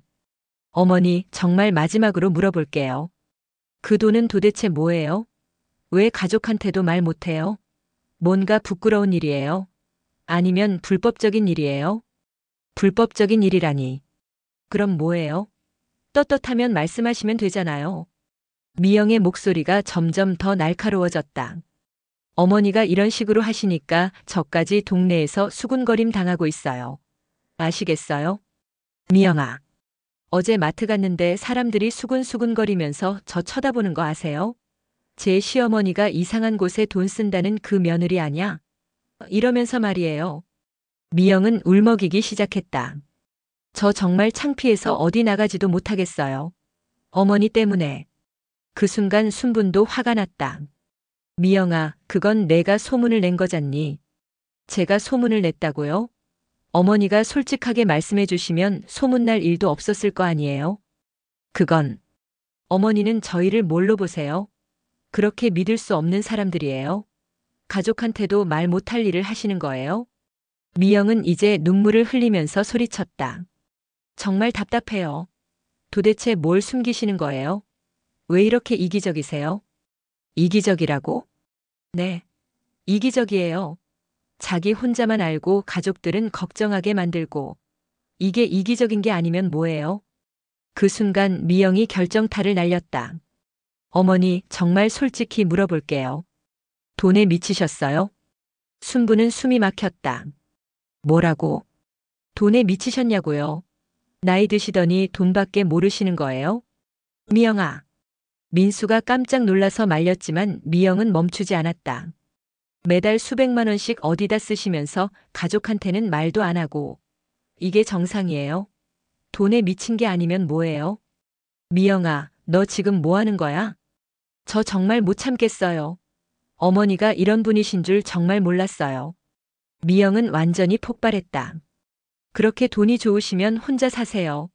어머니, 정말 마지막으로 물어볼게요. 그 돈은 도대체 뭐예요? 왜 가족한테도 말 못해요? 뭔가 부끄러운 일이에요? 아니면 불법적인 일이에요? 불법적인 일이라니. 그럼 뭐예요? 떳떳하면 말씀하시면 되잖아요. 미영의 목소리가 점점 더 날카로워졌다. 어머니가 이런 식으로 하시니까 저까지 동네에서 수군거림 당하고 있어요. 아시겠어요? 미영아. 어제 마트 갔는데 사람들이 수군수군거리면서 저 쳐다보는 거 아세요? 제 시어머니가 이상한 곳에 돈 쓴다는 그 며느리 아냐? 이러면서 말이에요. 미영은 울먹이기 시작했다. 저 정말 창피해서 어디 나가지도 못하겠어요. 어머니 때문에. 그 순간 순분도 화가 났다. 미영아, 그건 내가 소문을 낸 거잖니. 제가 소문을 냈다고요? 어머니가 솔직하게 말씀해 주시면 소문날 일도 없었을 거 아니에요? 그건. 어머니는 저희를 뭘로 보세요? 그렇게 믿을 수 없는 사람들이에요? 가족한테도 말 못할 일을 하시는 거예요? 미영은 이제 눈물을 흘리면서 소리쳤다. 정말 답답해요. 도대체 뭘 숨기시는 거예요? 왜 이렇게 이기적이세요? 이기적이라고? 네. 이기적이에요. 자기 혼자만 알고 가족들은 걱정하게 만들고. 이게 이기적인 게 아니면 뭐예요? 그 순간 미영이 결정타를 날렸다. 어머니, 정말 솔직히 물어볼게요. 돈에 미치셨어요? 순부는 숨이 막혔다. 뭐라고? 돈에 미치셨냐고요? 나이 드시더니 돈밖에 모르시는 거예요? 미영아. 민수가 깜짝 놀라서 말렸지만 미영은 멈추지 않았다. 매달 수백만 원씩 어디다 쓰시면서 가족한테는 말도 안 하고. 이게 정상이에요? 돈에 미친 게 아니면 뭐예요? 미영아, 너 지금 뭐 하는 거야? 저 정말 못 참겠어요. 어머니가 이런 분이신 줄 정말 몰랐어요. 미영은 완전히 폭발했다. 그렇게 돈이 좋으시면 혼자 사세요.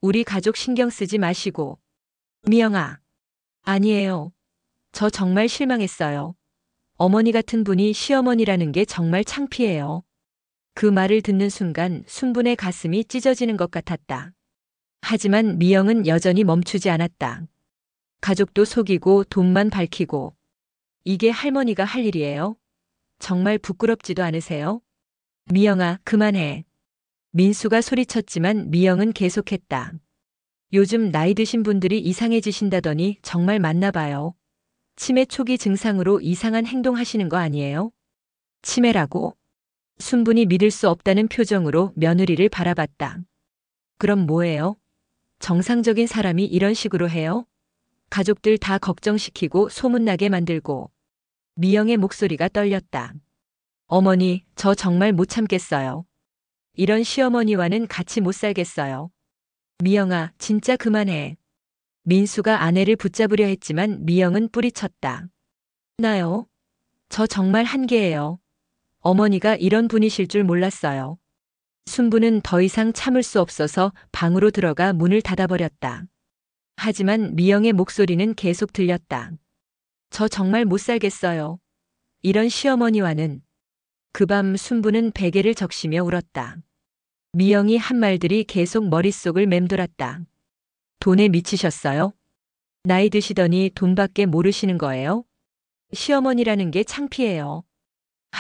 우리 가족 신경 쓰지 마시고. 미영아. 아니에요. 저 정말 실망했어요. 어머니 같은 분이 시어머니라는 게 정말 창피해요. 그 말을 듣는 순간 순분의 가슴이 찢어지는 것 같았다. 하지만 미영은 여전히 멈추지 않았다. 가족도 속이고 돈만 밝히고. 이게 할머니가 할 일이에요? 정말 부끄럽지도 않으세요? 미영아, 그만해. 민수가 소리쳤지만 미영은 계속했다. 요즘 나이 드신 분들이 이상해지신다더니 정말 맞나 봐요. 치매 초기 증상으로 이상한 행동하시는 거 아니에요? 치매라고? 순분이 믿을 수 없다는 표정으로 며느리를 바라봤다. 그럼 뭐예요? 정상적인 사람이 이런 식으로 해요? 가족들 다 걱정시키고 소문나게 만들고. 미영의 목소리가 떨렸다. 어머니, 저 정말 못 참겠어요. 이런 시어머니와는 같이 못 살겠어요. 미영아, 진짜 그만해. 민수가 아내를 붙잡으려 했지만 미영은 뿌리쳤다. 나요? 저 정말 한계예요. 어머니가 이런 분이실 줄 몰랐어요. 순부는 더 이상 참을 수 없어서 방으로 들어가 문을 닫아버렸다. 하지만 미영의 목소리는 계속 들렸다. 저 정말 못 살겠어요. 이런 시어머니와는. 그 밤 순부는 베개를 적시며 울었다. 미영이 한 말들이 계속 머릿속을 맴돌았다. 돈에 미치셨어요? 나이 드시더니 돈밖에 모르시는 거예요? 시어머니라는 게 창피해요.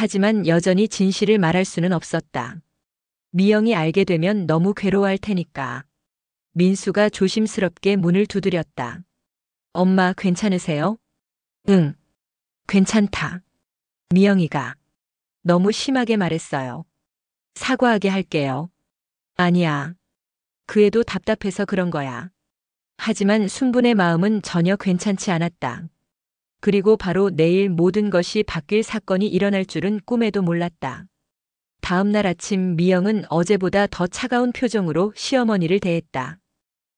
하지만 여전히 진실을 말할 수는 없었다. 미영이 알게 되면 너무 괴로워할 테니까. 민수가 조심스럽게 문을 두드렸다. 엄마 괜찮으세요? 응, 괜찮다. 미영이가 너무 심하게 말했어요. 사과하게 할게요. 아니야. 그 애도 답답해서 그런 거야. 하지만 순분의 마음은 전혀 괜찮지 않았다. 그리고 바로 내일 모든 것이 바뀔 사건이 일어날 줄은 꿈에도 몰랐다. 다음 날 아침 미영은 어제보다 더 차가운 표정으로 시어머니를 대했다.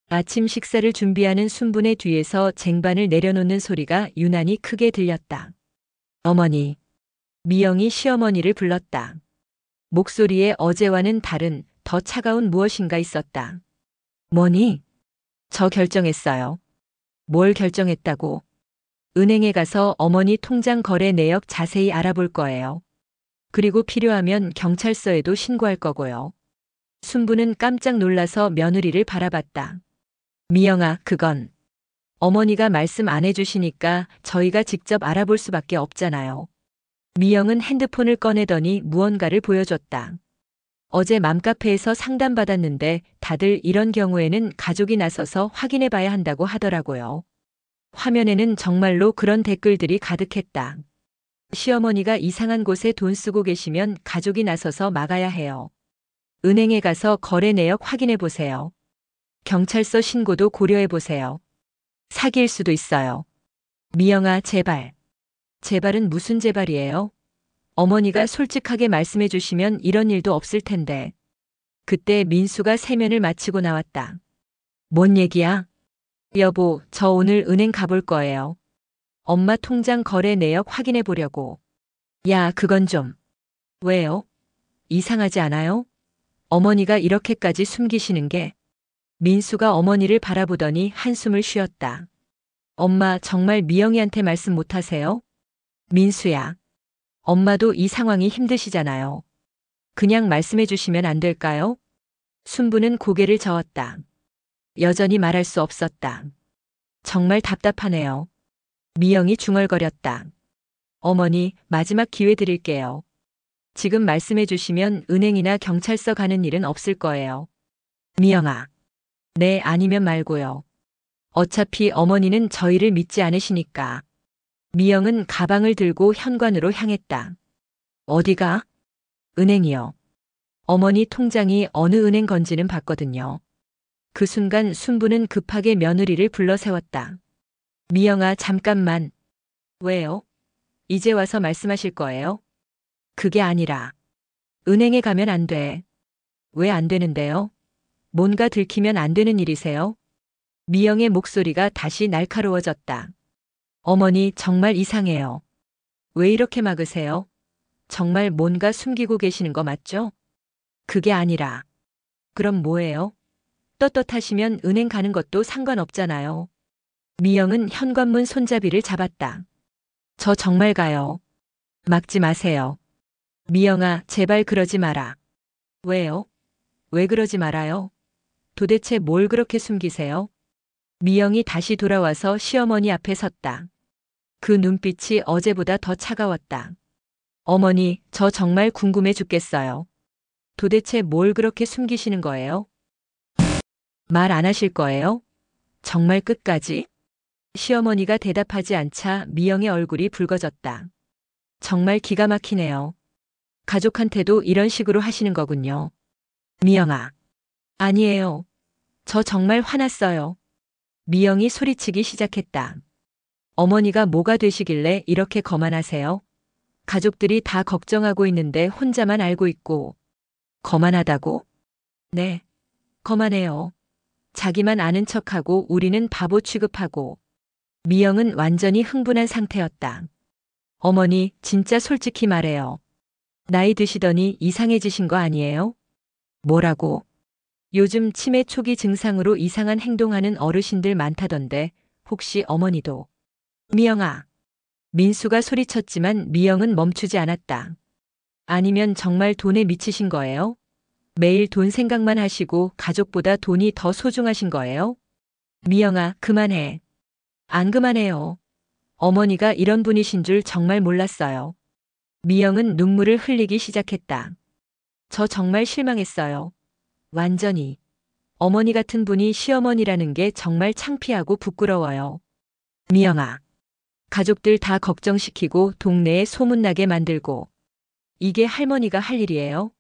아침 식사를 준비하는 순분의 뒤에서 쟁반을 내려놓는 소리가 유난히 크게 들렸다. 어머니. 미영이 시어머니를 불렀다. 목소리에 어제와는 다른 더 차가운 무엇인가 있었다. 뭐니? 저 결정했어요. 뭘 결정했다고? 은행에 가서 어머니 통장 거래 내역 자세히 알아볼 거예요. 그리고 필요하면 경찰서에도 신고할 거고요. 순부는 깜짝 놀라서 며느리를 바라봤다. 미영아, 그건 어머니가 말씀 안 해주시니까 저희가 직접 알아볼 수밖에 없잖아요. 미영은 핸드폰을 꺼내더니 무언가를 보여줬다. 어제 맘카페에서 상담받았는데 다들 이런 경우에는 가족이 나서서 확인해 봐야 한다고 하더라고요. 화면에는 정말로 그런 댓글들이 가득했다. 시어머니가 이상한 곳에 돈 쓰고 계시면 가족이 나서서 막아야 해요. 은행에 가서 거래 내역 확인해 보세요. 경찰서 신고도 고려해 보세요. 사기일 수도 있어요. 미영아, 제발. 제발은 무슨 제발이에요? 어머니가 솔직하게 말씀해 주시면 이런 일도 없을 텐데. 그때 민수가 세면을 마치고 나왔다. 뭔 얘기야? 여보, 저 오늘 은행 가볼 거예요. 엄마 통장 거래 내역 확인해 보려고. 야, 그건 좀. 왜요? 이상하지 않아요? 어머니가 이렇게까지 숨기시는 게. 민수가 어머니를 바라보더니 한숨을 쉬었다. 엄마, 정말 미영이한테 말씀 못 하세요? 민수야. 엄마도 이 상황이 힘드시잖아요. 그냥 말씀해 주시면 안 될까요? 순부는 고개를 저었다. 여전히 말할 수 없었다. 정말 답답하네요. 미영이 중얼거렸다. 어머니, 마지막 기회 드릴게요. 지금 말씀해 주시면 은행이나 경찰서 가는 일은 없을 거예요. 미영아. 네, 아니면 말고요. 어차피 어머니는 저희를 믿지 않으시니까. 미영은 가방을 들고 현관으로 향했다. 어디가? 은행이요. 어머니 통장이 어느 은행 건지는 봤거든요. 그 순간 순부는 급하게 며느리를 불러 세웠다. 미영아, 잠깐만. 왜요? 이제 와서 말씀하실 거예요? 그게 아니라. 은행에 가면 안 돼. 왜 안 되는데요? 뭔가 들키면 안 되는 일이세요? 미영의 목소리가 다시 날카로워졌다. 어머니, 정말 이상해요. 왜 이렇게 막으세요? 정말 뭔가 숨기고 계시는 거 맞죠? 그게 아니라. 그럼 뭐예요? 떳떳하시면 은행 가는 것도 상관없잖아요. 미영은 현관문 손잡이를 잡았다. 저 정말 가요. 막지 마세요. 미영아, 제발 그러지 마라. 왜요? 왜 그러지 말아요? 도대체 뭘 그렇게 숨기세요? 미영이 다시 돌아와서 시어머니 앞에 섰다. 그 눈빛이 어제보다 더 차가웠다. 어머니, 저 정말 궁금해 죽겠어요. 도대체 뭘 그렇게 숨기시는 거예요? 말 안 하실 거예요? 정말 끝까지? 시어머니가 대답하지 않자 미영의 얼굴이 붉어졌다. 정말 기가 막히네요. 가족한테도 이런 식으로 하시는 거군요. 미영아. 아니에요. 저 정말 화났어요. 미영이 소리치기 시작했다. 어머니가 뭐가 되시길래 이렇게 거만하세요? 가족들이 다 걱정하고 있는데 혼자만 알고 있고. 거만하다고? 네. 거만해요. 자기만 아는 척하고 우리는 바보 취급하고. 미영은 완전히 흥분한 상태였다. 어머니, 진짜 솔직히 말해요. 나이 드시더니 이상해지신 거 아니에요? 뭐라고? 요즘 치매 초기 증상으로 이상한 행동하는 어르신들 많다던데 혹시 어머니도? 미영아. 민수가 소리쳤지만 미영은 멈추지 않았다. 아니면 정말 돈에 미치신 거예요? 매일 돈 생각만 하시고 가족보다 돈이 더 소중하신 거예요? 미영아, 그만해. 안 그만해요. 어머니가 이런 분이신 줄 정말 몰랐어요. 미영은 눈물을 흘리기 시작했다. 저 정말 실망했어요. 완전히. 어머니 같은 분이 시어머니라는 게 정말 창피하고 부끄러워요. 미영아. 가족들 다 걱정시키고 동네에 소문나게 만들고. 이게 할머니가 할 일이에요?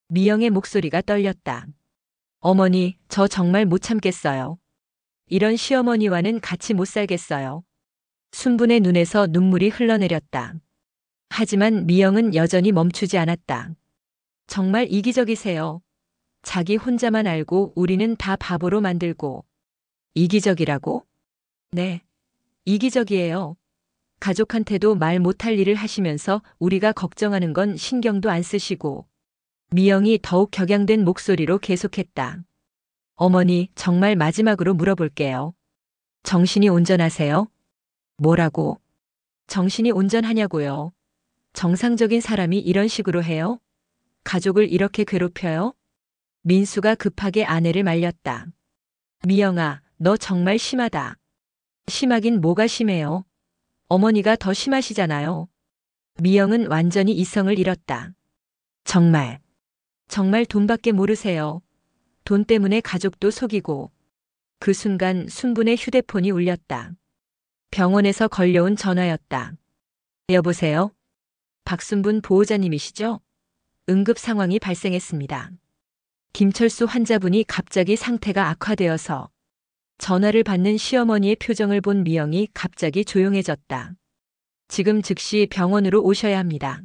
미영의 목소리가 떨렸다. 어머니, 저 정말 못 참겠어요. 이런 시어머니와는 같이 못 살겠어요. 순분의 눈에서 눈물이 흘러내렸다. 하지만 미영은 여전히 멈추지 않았다. 정말 이기적이세요. 자기 혼자만 알고 우리는 다 바보로 만들고. 이기적이라고? 네. 이기적이에요. 가족한테도 말 못할 일을 하시면서 우리가 걱정하는 건 신경도 안 쓰시고. 미영이 더욱 격양된 목소리로 계속했다. 어머니, 정말 마지막으로 물어볼게요. 정신이 온전하세요? 뭐라고? 정신이 온전하냐고요? 정상적인 사람이 이런 식으로 해요? 가족을 이렇게 괴롭혀요? 민수가 급하게 아내를 말렸다. 미영아, 너 정말 심하다. 심하긴 뭐가 심해요? 어머니가 더 심하시잖아요. 미영은 완전히 이성을 잃었다. 정말 돈밖에 모르세요. 돈 때문에 가족도 속이고. 그 순간 순분의 휴대폰이 울렸다. 병원에서 걸려온 전화였다. 여보세요? 박순분 보호자님이시죠? 응급 상황이 발생했습니다. 김철수 환자분이 갑자기 상태가 악화되어서. 전화를 받는 시어머니의 표정을 본 미영이 갑자기 조용해졌다. 지금 즉시 병원으로 오셔야 합니다.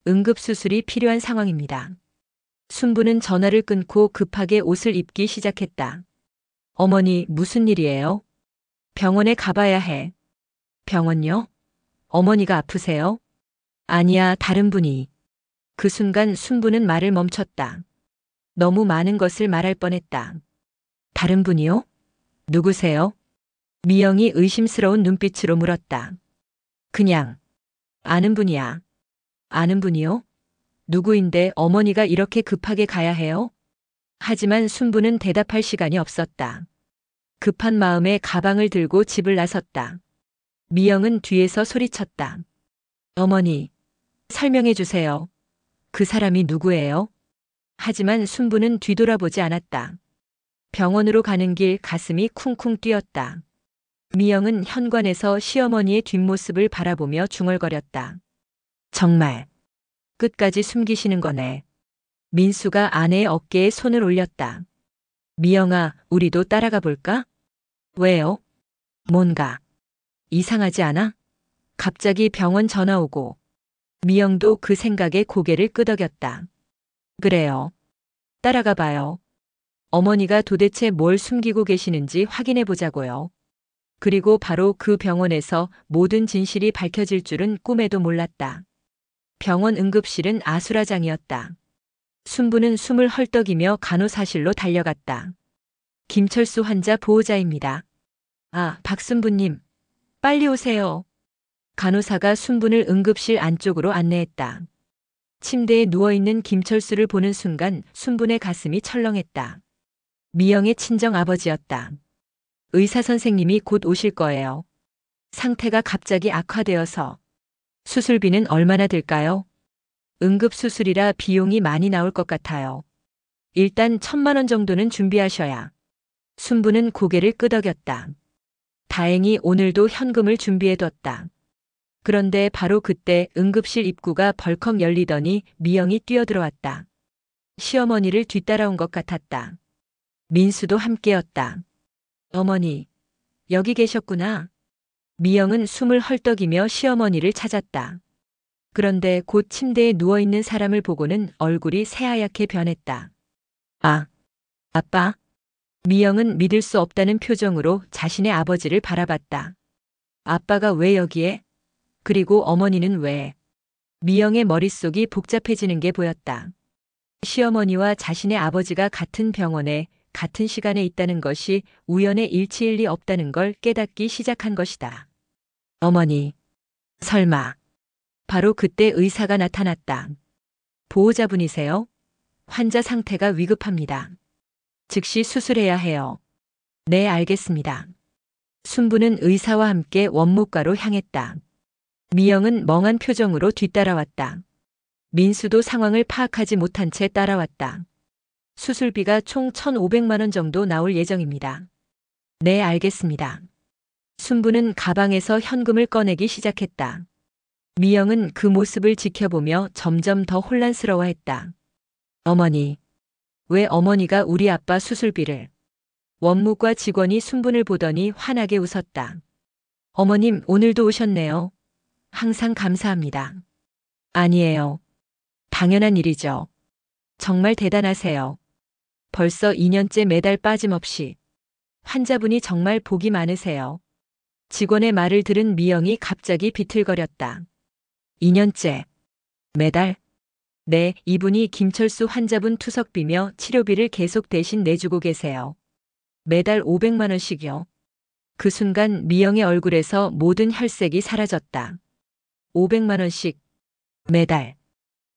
응급수술이 필요한 상황입니다. 순부는 전화를 끊고 급하게 옷을 입기 시작했다. 어머니, 무슨 일이에요? 병원에 가봐야 해. 병원요? 어머니가 아프세요? 아니야, 다른 분이. 그 순간 순부는 말을 멈췄다. 너무 많은 것을 말할 뻔했다. 다른 분이요? 누구세요? 미영이 의심스러운 눈빛으로 물었다. 그냥 아는 분이야. 아는 분이요? 누구인데 어머니가 이렇게 급하게 가야 해요? 하지만 순부는 대답할 시간이 없었다. 급한 마음에 가방을 들고 집을 나섰다. 미영은 뒤에서 소리쳤다. 어머니, 설명해 주세요. 그 사람이 누구예요? 하지만 순부는 뒤돌아보지 않았다. 병원으로 가는 길 가슴이 쿵쿵 뛰었다. 미영은 현관에서 시어머니의 뒷모습을 바라보며 중얼거렸다. 정말 끝까지 숨기시는 거네. 민수가 아내의 어깨에 손을 올렸다. 미영아, 우리도 따라가 볼까? 왜요? 뭔가 이상하지 않아? 갑자기 병원 전화 오고. 미영도 그 생각에 고개를 끄덕였다. 그래요. 따라가 봐요. 어머니가 도대체 뭘 숨기고 계시는지 확인해 보자고요. 그리고 바로 그 병원에서 모든 진실이 밝혀질 줄은 꿈에도 몰랐다. 병원 응급실은 아수라장이었다. 순부는 숨을 헐떡이며 간호사실로 달려갔다. 김철수 환자 보호자입니다. 아, 박순부님. 빨리 오세요. 간호사가 순분을 응급실 안쪽으로 안내했다. 침대에 누워있는 김철수를 보는 순간 순분의 가슴이 철렁했다. 미영의 친정 아버지였다. 의사 선생님이 곧 오실 거예요. 상태가 갑자기 악화되어서. 수술비는 얼마나 들까요? 응급수술이라 비용이 많이 나올 것 같아요. 일단 1,000만 원 정도는 준비하셔야. 순부는 고개를 끄덕였다. 다행히 오늘도 현금을 준비해뒀다. 그런데 바로 그때 응급실 입구가 벌컥 열리더니 미영이 뛰어들어왔다. 시어머니를 뒤따라온 것 같았다. 민수도 함께였다. 어머니, 여기 계셨구나. 미영은 숨을 헐떡이며 시어머니를 찾았다. 그런데 곧 침대에 누워있는 사람을 보고는 얼굴이 새하얗게 변했다. 아, 아빠. 미영은 믿을 수 없다는 표정으로 자신의 아버지를 바라봤다. 아빠가 왜 여기에? 그리고 어머니는 왜? 미영의 머릿속이 복잡해지는 게 보였다. 시어머니와 자신의 아버지가 같은 병원에 같은 시간에 있다는 것이 우연의 일치일 리 없다는 걸 깨닫기 시작한 것이다. 어머니, 설마. 바로 그때 의사가 나타났다. 보호자분이세요? 환자 상태가 위급합니다. 즉시 수술해야 해요. 네, 알겠습니다. 순부는 의사와 함께 원무과로 향했다. 미영은 멍한 표정으로 뒤따라왔다. 민수도 상황을 파악하지 못한 채 따라왔다. 수술비가 총 1,500만 원 정도 나올 예정입니다. 네, 알겠습니다. 순부는 가방에서 현금을 꺼내기 시작했다. 미영은 그 모습을 지켜보며 점점 더 혼란스러워했다. 어머니, 왜 어머니가 우리 아빠 수술비를? 원무과 직원이 순분을 보더니 환하게 웃었다. 어머님, 오늘도 오셨네요. 항상 감사합니다. 아니에요. 당연한 일이죠. 정말 대단하세요. 벌써 2년째 매달 빠짐없이. 환자분이 정말 복이 많으세요. 직원의 말을 들은 미영이 갑자기 비틀거렸다. 2년째. 매달? 네, 이분이 김철수 환자분 투석비며 치료비를 계속 대신 내주고 계세요. 매달 500만 원씩이요. 그 순간 미영의 얼굴에서 모든 혈색이 사라졌다. 500만 원씩. 매달.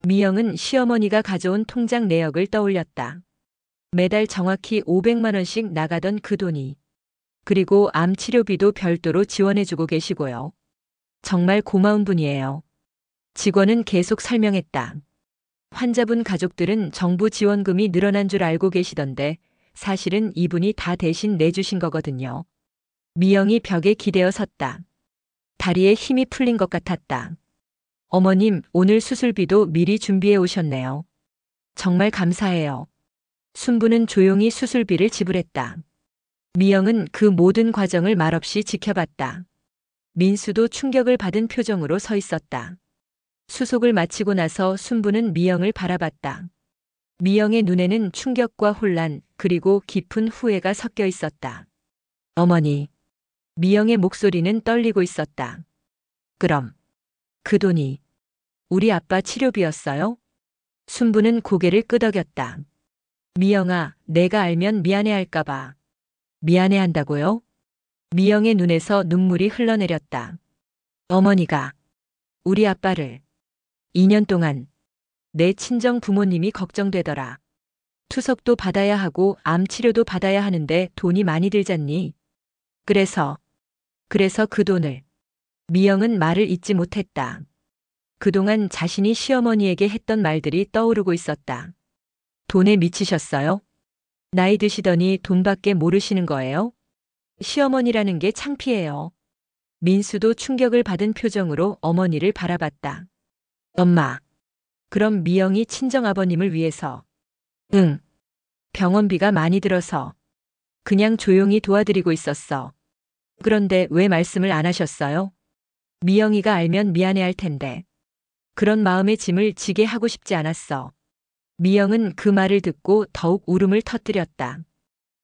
미영은 시어머니가 가져온 통장 내역을 떠올렸다. 매달 정확히 500만 원씩 나가던 그 돈이. 그리고 암 치료비도 별도로 지원해주고 계시고요. 정말 고마운 분이에요. 직원은 계속 설명했다. 환자분 가족들은 정부 지원금이 늘어난 줄 알고 계시던데 사실은 이분이 다 대신 내주신 거거든요. 미영이 벽에 기대어 섰다. 다리에 힘이 풀린 것 같았다. 어머님, 오늘 수술비도 미리 준비해 오셨네요. 정말 감사해요. 순부는 조용히 수술비를 지불했다. 미영은 그 모든 과정을 말없이 지켜봤다. 민수도 충격을 받은 표정으로 서 있었다. 수속을 마치고 나서 순부는 미영을 바라봤다. 미영의 눈에는 충격과 혼란, 그리고 깊은 후회가 섞여 있었다. 어머니. 미영의 목소리는 떨리고 있었다. 그럼 그 돈이 우리 아빠 치료비였어요? 순부는 고개를 끄덕였다. 미영아, 내가 알면 미안해할까봐. 미안해한다고요? 미영의 눈에서 눈물이 흘러내렸다. 어머니가 우리 아빠를 2년 동안 내 친정 부모님이 걱정되더라. 투석도 받아야 하고 암 치료도 받아야 하는데 돈이 많이 들잖니. 그래서 그 돈을. 미영은 말을 잇지 못했다. 그동안 자신이 시어머니에게 했던 말들이 떠오르고 있었다. 돈에 미치셨어요? 나이 드시더니 돈밖에 모르시는 거예요? 시어머니라는 게 창피해요. 민수도 충격을 받은 표정으로 어머니를 바라봤다. 엄마. 그럼 미영이 친정아버님을 위해서. 응. 병원비가 많이 들어서. 그냥 조용히 도와드리고 있었어. 그런데 왜 말씀을 안 하셨어요? 미영이가 알면 미안해할 텐데. 그런 마음의 짐을 지게 하고 싶지 않았어. 미영은 그 말을 듣고 더욱 울음을 터뜨렸다.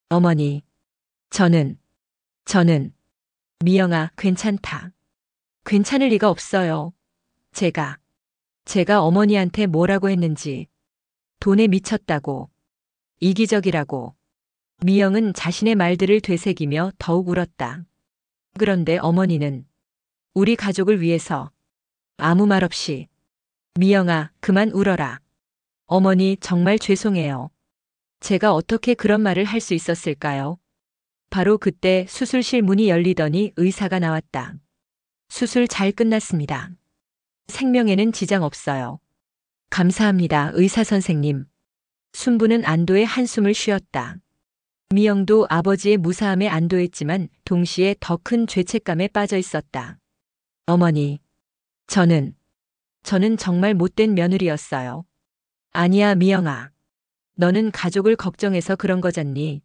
어머니. 저는. 미영아, 괜찮다. 괜찮을 리가 없어요. 제가 어머니한테 뭐라고 했는지. 돈에 미쳤다고. 이기적이라고. 미영은 자신의 말들을 되새기며 더욱 울었다. 그런데 어머니는 우리 가족을 위해서 아무 말 없이. 미영아, 그만 울어라. 어머니, 정말 죄송해요. 제가 어떻게 그런 말을 할 수 있었을까요? 바로 그때 수술실 문이 열리더니 의사가 나왔다. 수술 잘 끝났습니다. 생명에는 지장 없어요. 감사합니다, 의사 선생님. 순부는 안도의 한숨을 쉬었다. 미영도 아버지의 무사함에 안도했지만 동시에 더 큰 죄책감에 빠져 있었다. 어머니. 저는 정말 못된 며느리였어요. 아니야, 미영아. 너는 가족을 걱정해서 그런 거잖니.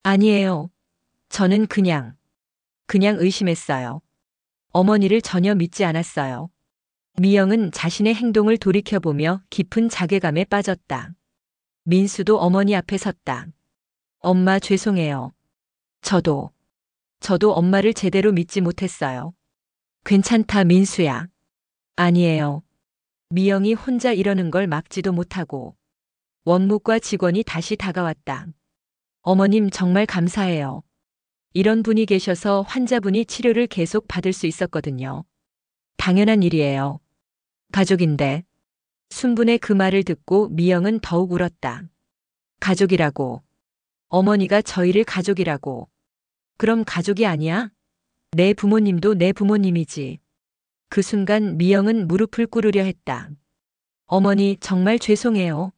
아니에요. 저는 그냥 의심했어요. 어머니를 전혀 믿지 않았어요. 미영은 자신의 행동을 돌이켜보며 깊은 자괴감에 빠졌다. 민수도 어머니 앞에 섰다. 엄마, 죄송해요. 저도 엄마를 제대로 믿지 못했어요. 괜찮다, 민수야. 아니에요. 미영이 혼자 이러는 걸 막지도 못하고. 원무과 직원이 다시 다가왔다. 어머님, 정말 감사해요. 이런 분이 계셔서 환자분이 치료를 계속 받을 수 있었거든요. 당연한 일이에요. 가족인데. 순분의 그 말을 듣고 미영은 더욱 울었다. 가족이라고. 어머니가 저희를 가족이라고. 그럼 가족이 아니야? 내 부모님도 내 부모님이지. 그 순간 미영은 무릎을 꿇으려 했다. 어머니, 정말 죄송해요.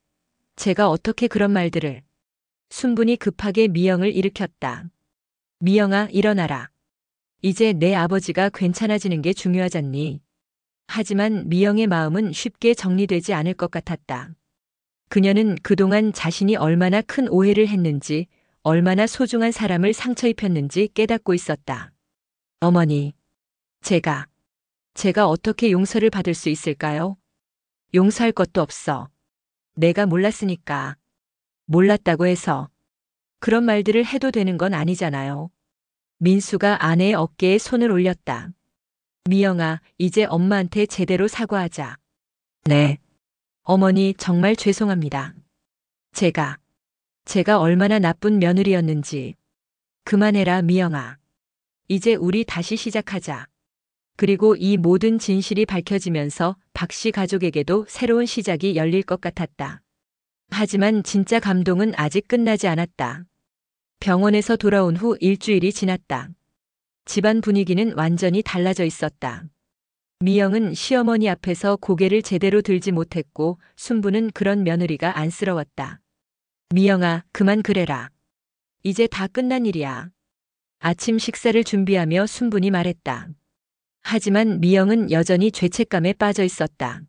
제가 어떻게 그런 말들을. 순분이 급하게 미영을 일으켰다. 미영아, 일어나라. 이제 내 아버지가 괜찮아지는 게 중요하잖니. 하지만 미영의 마음은 쉽게 정리되지 않을 것 같았다. 그녀는 그동안 자신이 얼마나 큰 오해를 했는지, 얼마나 소중한 사람을 상처 입혔는지 깨닫고 있었다. 어머니, 제가 어떻게 용서를 받을 수 있을까요? 용서할 것도 없어. 내가 몰랐으니까. 몰랐다고 해서 그런 말들을 해도 되는 건 아니잖아요. 민수가 아내의 어깨에 손을 올렸다. 미영아, 이제 엄마한테 제대로 사과하자. 네. 어머니, 정말 죄송합니다. 제가 얼마나 나쁜 며느리였는지. 그만해라, 미영아. 이제 우리 다시 시작하자. 그리고 이 모든 진실이 밝혀지면서 박씨 가족에게도 새로운 시작이 열릴 것 같았다. 하지만 진짜 감동은 아직 끝나지 않았다. 병원에서 돌아온 후 일주일이 지났다. 집안 분위기는 완전히 달라져 있었다. 미영은 시어머니 앞에서 고개를 제대로 들지 못했고 순부는 그런 며느리가 안쓰러웠다. 미영아, 그만 그래라. 이제 다 끝난 일이야. 아침 식사를 준비하며 순분이 말했다. 하지만 미영은 여전히 죄책감에 빠져 있었다.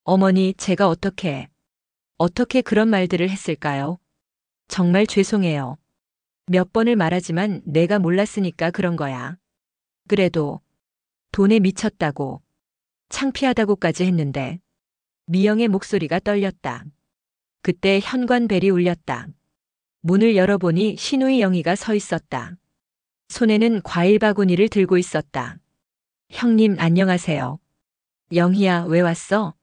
어머니, 제가 어떻게 그런 말들을 했을까요? 정말 죄송해요. 몇 번을 말하지만 내가 몰랐으니까 그런 거야. 그래도 돈에 미쳤다고, 창피하다고까지 했는데. 미영의 목소리가 떨렸다. 그때 현관벨이 울렸다. 문을 열어보니 시누이 영희가 서 있었다. 손에는 과일 바구니를 들고 있었다. 형님, 안녕하세요. 영희야, 왜 왔어?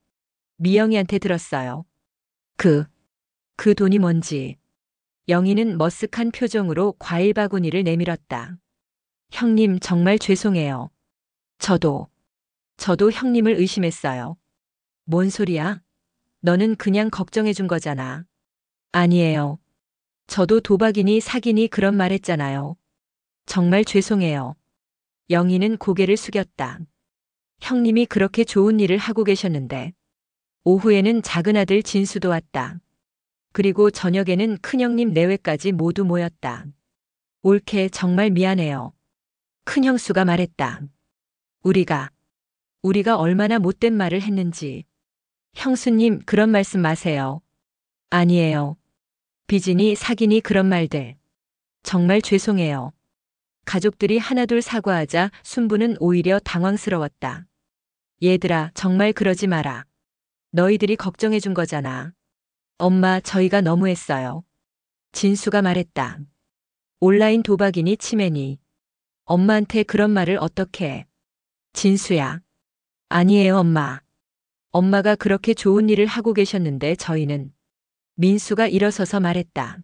미영이한테 들었어요. 그 돈이 뭔지. 영희는 머쓱한 표정으로 과일 바구니를 내밀었다. 형님, 정말 죄송해요. 저도 형님을 의심했어요. 뭔 소리야? 너는 그냥 걱정해 준 거잖아. 아니에요. 저도 도박이니 사기니 그런 말 했잖아요. 정말 죄송해요. 영희는 고개를 숙였다. 형님이 그렇게 좋은 일을 하고 계셨는데. 오후에는 작은 아들 진수도 왔다. 그리고 저녁에는 큰형님 내외까지 모두 모였다. 옳게 정말 미안해요. 큰형수가 말했다. 우리가 얼마나 못된 말을 했는지. 형수님, 그런 말씀 마세요. 아니에요. 빚이니 사기니 그런 말들. 정말 죄송해요. 가족들이 하나둘 사과하자 순부는 오히려 당황스러웠다. 얘들아, 정말 그러지 마라. 너희들이 걱정해 준 거잖아. 엄마, 저희가 너무했어요. 진수가 말했다. 온라인 도박이니 치매니. 엄마한테 그런 말을 어떻게 해. 진수야. 아니에요, 엄마. 엄마가 그렇게 좋은 일을 하고 계셨는데 저희는. 민수가 일어서서 말했다.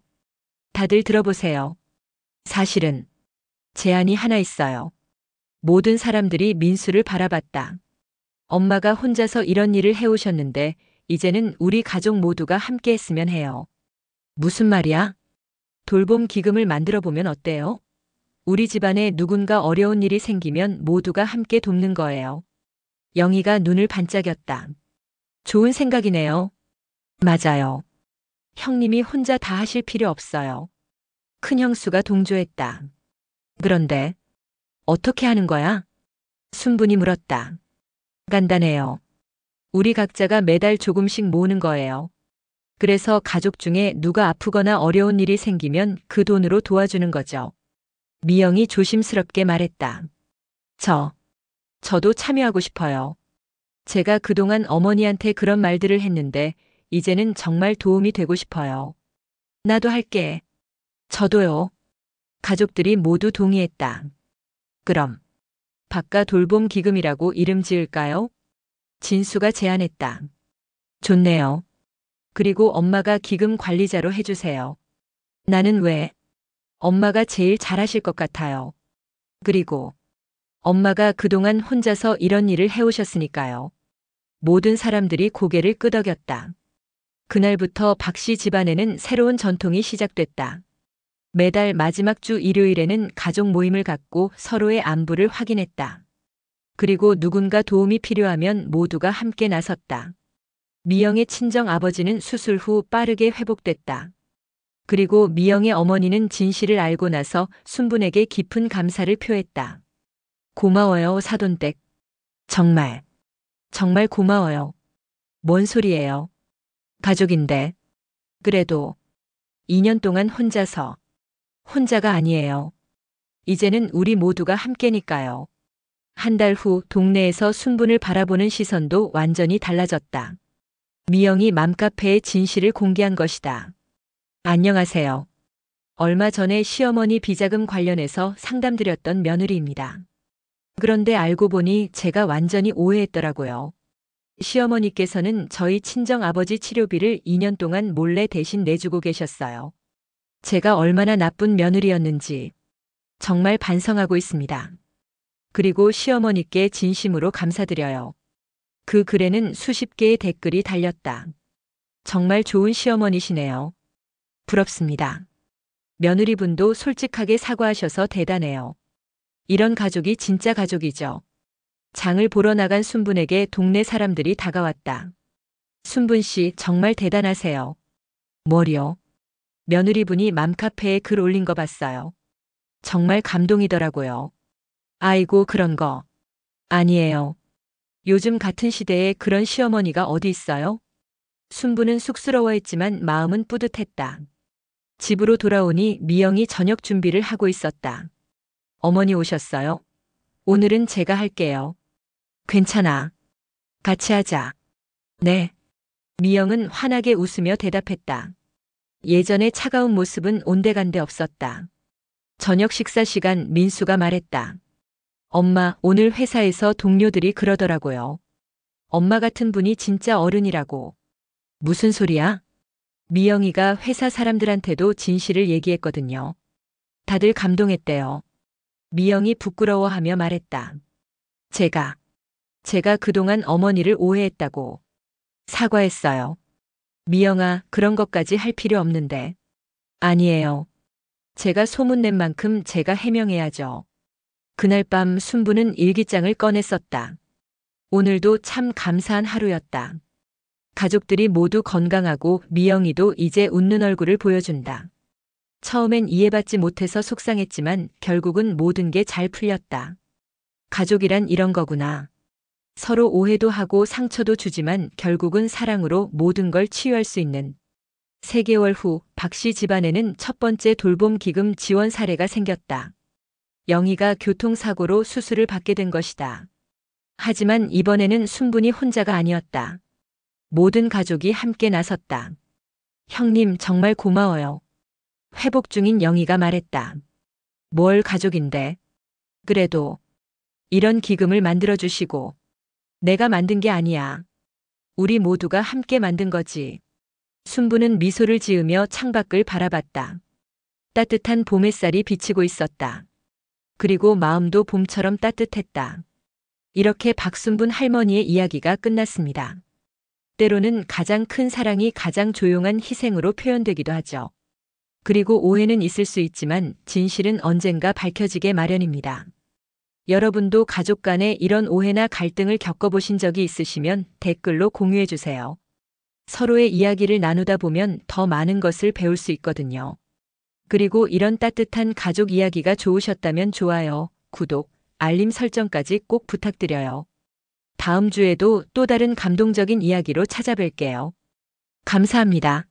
다들 들어보세요. 사실은 제안이 하나 있어요. 모든 사람들이 민수를 바라봤다. 엄마가 혼자서 이런 일을 해오셨는데 이제는 우리 가족 모두가 함께 했으면 해요. 무슨 말이야? 돌봄 기금을 만들어 보면 어때요? 우리 집안에 누군가 어려운 일이 생기면 모두가 함께 돕는 거예요. 영희가 눈을 반짝였다. 좋은 생각이네요. 맞아요. 형님이 혼자 다 하실 필요 없어요. 큰형수가 동조했다. 그런데 어떻게 하는 거야? 순분이 물었다. 간단해요. 우리 각자가 매달 조금씩 모으는 거예요. 그래서 가족 중에 누가 아프거나 어려운 일이 생기면 그 돈으로 도와주는 거죠. 미영이 조심스럽게 말했다. 저도 참여하고 싶어요. 제가 그동안 어머니한테 그런 말들을 했는데 이제는 정말 도움이 되고 싶어요. 나도 할게. 저도요. 가족들이 모두 동의했다. 그럼 바깥 돌봄 기금이라고 이름 지을까요? 진수가 제안했다. 좋네요. 그리고 엄마가 기금 관리자로 해주세요. 나는 왜? 엄마가 제일 잘하실 것 같아요. 그리고 엄마가 그동안 혼자서 이런 일을 해오셨으니까요. 모든 사람들이 고개를 끄덕였다. 그날부터 박씨 집안에는 새로운 전통이 시작됐다. 매달 마지막 주 일요일에는 가족 모임을 갖고 서로의 안부를 확인했다. 그리고 누군가 도움이 필요하면 모두가 함께 나섰다. 미영의 친정 아버지는 수술 후 빠르게 회복됐다. 그리고 미영의 어머니는 진실을 알고 나서 순분에게 깊은 감사를 표했다. 고마워요, 사돈댁. 정말, 정말 고마워요. 뭔 소리예요? 가족인데. 그래도 2년 동안 혼자가 아니에요. 이제는 우리 모두가 함께니까요. 한 달 후 동네에서 순분을 바라보는 시선도 완전히 달라졌다. 미영이 맘카페에 진실을 공개한 것이다. 안녕하세요. 얼마 전에 시어머니 비자금 관련해서 상담드렸던 며느리입니다. 그런데 알고 보니 제가 완전히 오해했더라고요. 시어머니께서는 저희 친정아버지 치료비를 2년 동안 몰래 대신 내주고 계셨어요. 제가 얼마나 나쁜 며느리였는지 정말 반성하고 있습니다. 그리고 시어머니께 진심으로 감사드려요. 그 글에는 수십 개의 댓글이 달렸다. 정말 좋은 시어머니시네요. 부럽습니다. 며느리분도 솔직하게 사과하셔서 대단해요. 이런 가족이 진짜 가족이죠. 장을 보러 나간 순분에게 동네 사람들이 다가왔다. 순분 씨 정말 대단하세요. 뭐요? 며느리분이 맘카페에 글 올린 거 봤어요. 정말 감동이더라고요. 아이고 그런 거. 아니에요. 요즘 같은 시대에 그런 시어머니가 어디 있어요? 순분은 쑥스러워했지만 마음은 뿌듯했다. 집으로 돌아오니 미영이 저녁 준비를 하고 있었다. 어머니 오셨어요? 오늘은 제가 할게요. 괜찮아. 같이 하자. 네. 미영은 환하게 웃으며 대답했다. 예전의 차가운 모습은 온데간데 없었다. 저녁 식사 시간 민수가 말했다. 엄마, 오늘 회사에서 동료들이 그러더라고요. 엄마 같은 분이 진짜 어른이라고. 무슨 소리야? 미영이가 회사 사람들한테도 진실을 얘기했거든요. 다들 감동했대요. 미영이 부끄러워하며 말했다. 제가 그동안 어머니를 오해했다고. 사과했어요. 미영아, 그런 것까지 할 필요 없는데. 아니에요. 제가 소문낸 만큼 제가 해명해야죠. 그날 밤 순부는 일기장을 꺼내 썼다. 오늘도 참 감사한 하루였다. 가족들이 모두 건강하고 미영이도 이제 웃는 얼굴을 보여준다. 처음엔 이해받지 못해서 속상했지만 결국은 모든 게 잘 풀렸다. 가족이란 이런 거구나. 서로 오해도 하고 상처도 주지만 결국은 사랑으로 모든 걸 치유할 수 있는. 3개월 후 박 씨 집안에는 첫 번째 돌봄 기금 지원 사례가 생겼다. 영희가 교통사고로 수술을 받게 된 것이다. 하지만 이번에는 순분이 혼자가 아니었다. 모든 가족이 함께 나섰다. 형님 정말 고마워요. 회복 중인 영희가 말했다. 뭘 가족인데. 그래도 이런 기금을 만들어주시고. 내가 만든 게 아니야. 우리 모두가 함께 만든 거지. 순부는 미소를 지으며 창밖을 바라봤다. 따뜻한 봄 햇살이 비치고 있었다. 그리고 마음도 봄처럼 따뜻했다. 이렇게 박순분 할머니의 이야기가 끝났습니다. 때로는 가장 큰 사랑이 가장 조용한 희생으로 표현되기도 하죠. 그리고 오해는 있을 수 있지만 진실은 언젠가 밝혀지게 마련입니다. 여러분도 가족 간에 이런 오해나 갈등을 겪어보신 적이 있으시면 댓글로 공유해주세요. 서로의 이야기를 나누다 보면 더 많은 것을 배울 수 있거든요. 그리고 이런 따뜻한 가족 이야기가 좋으셨다면 좋아요, 구독, 알림 설정까지 꼭 부탁드려요. 다음 주에도 또 다른 감동적인 이야기로 찾아뵐게요. 감사합니다.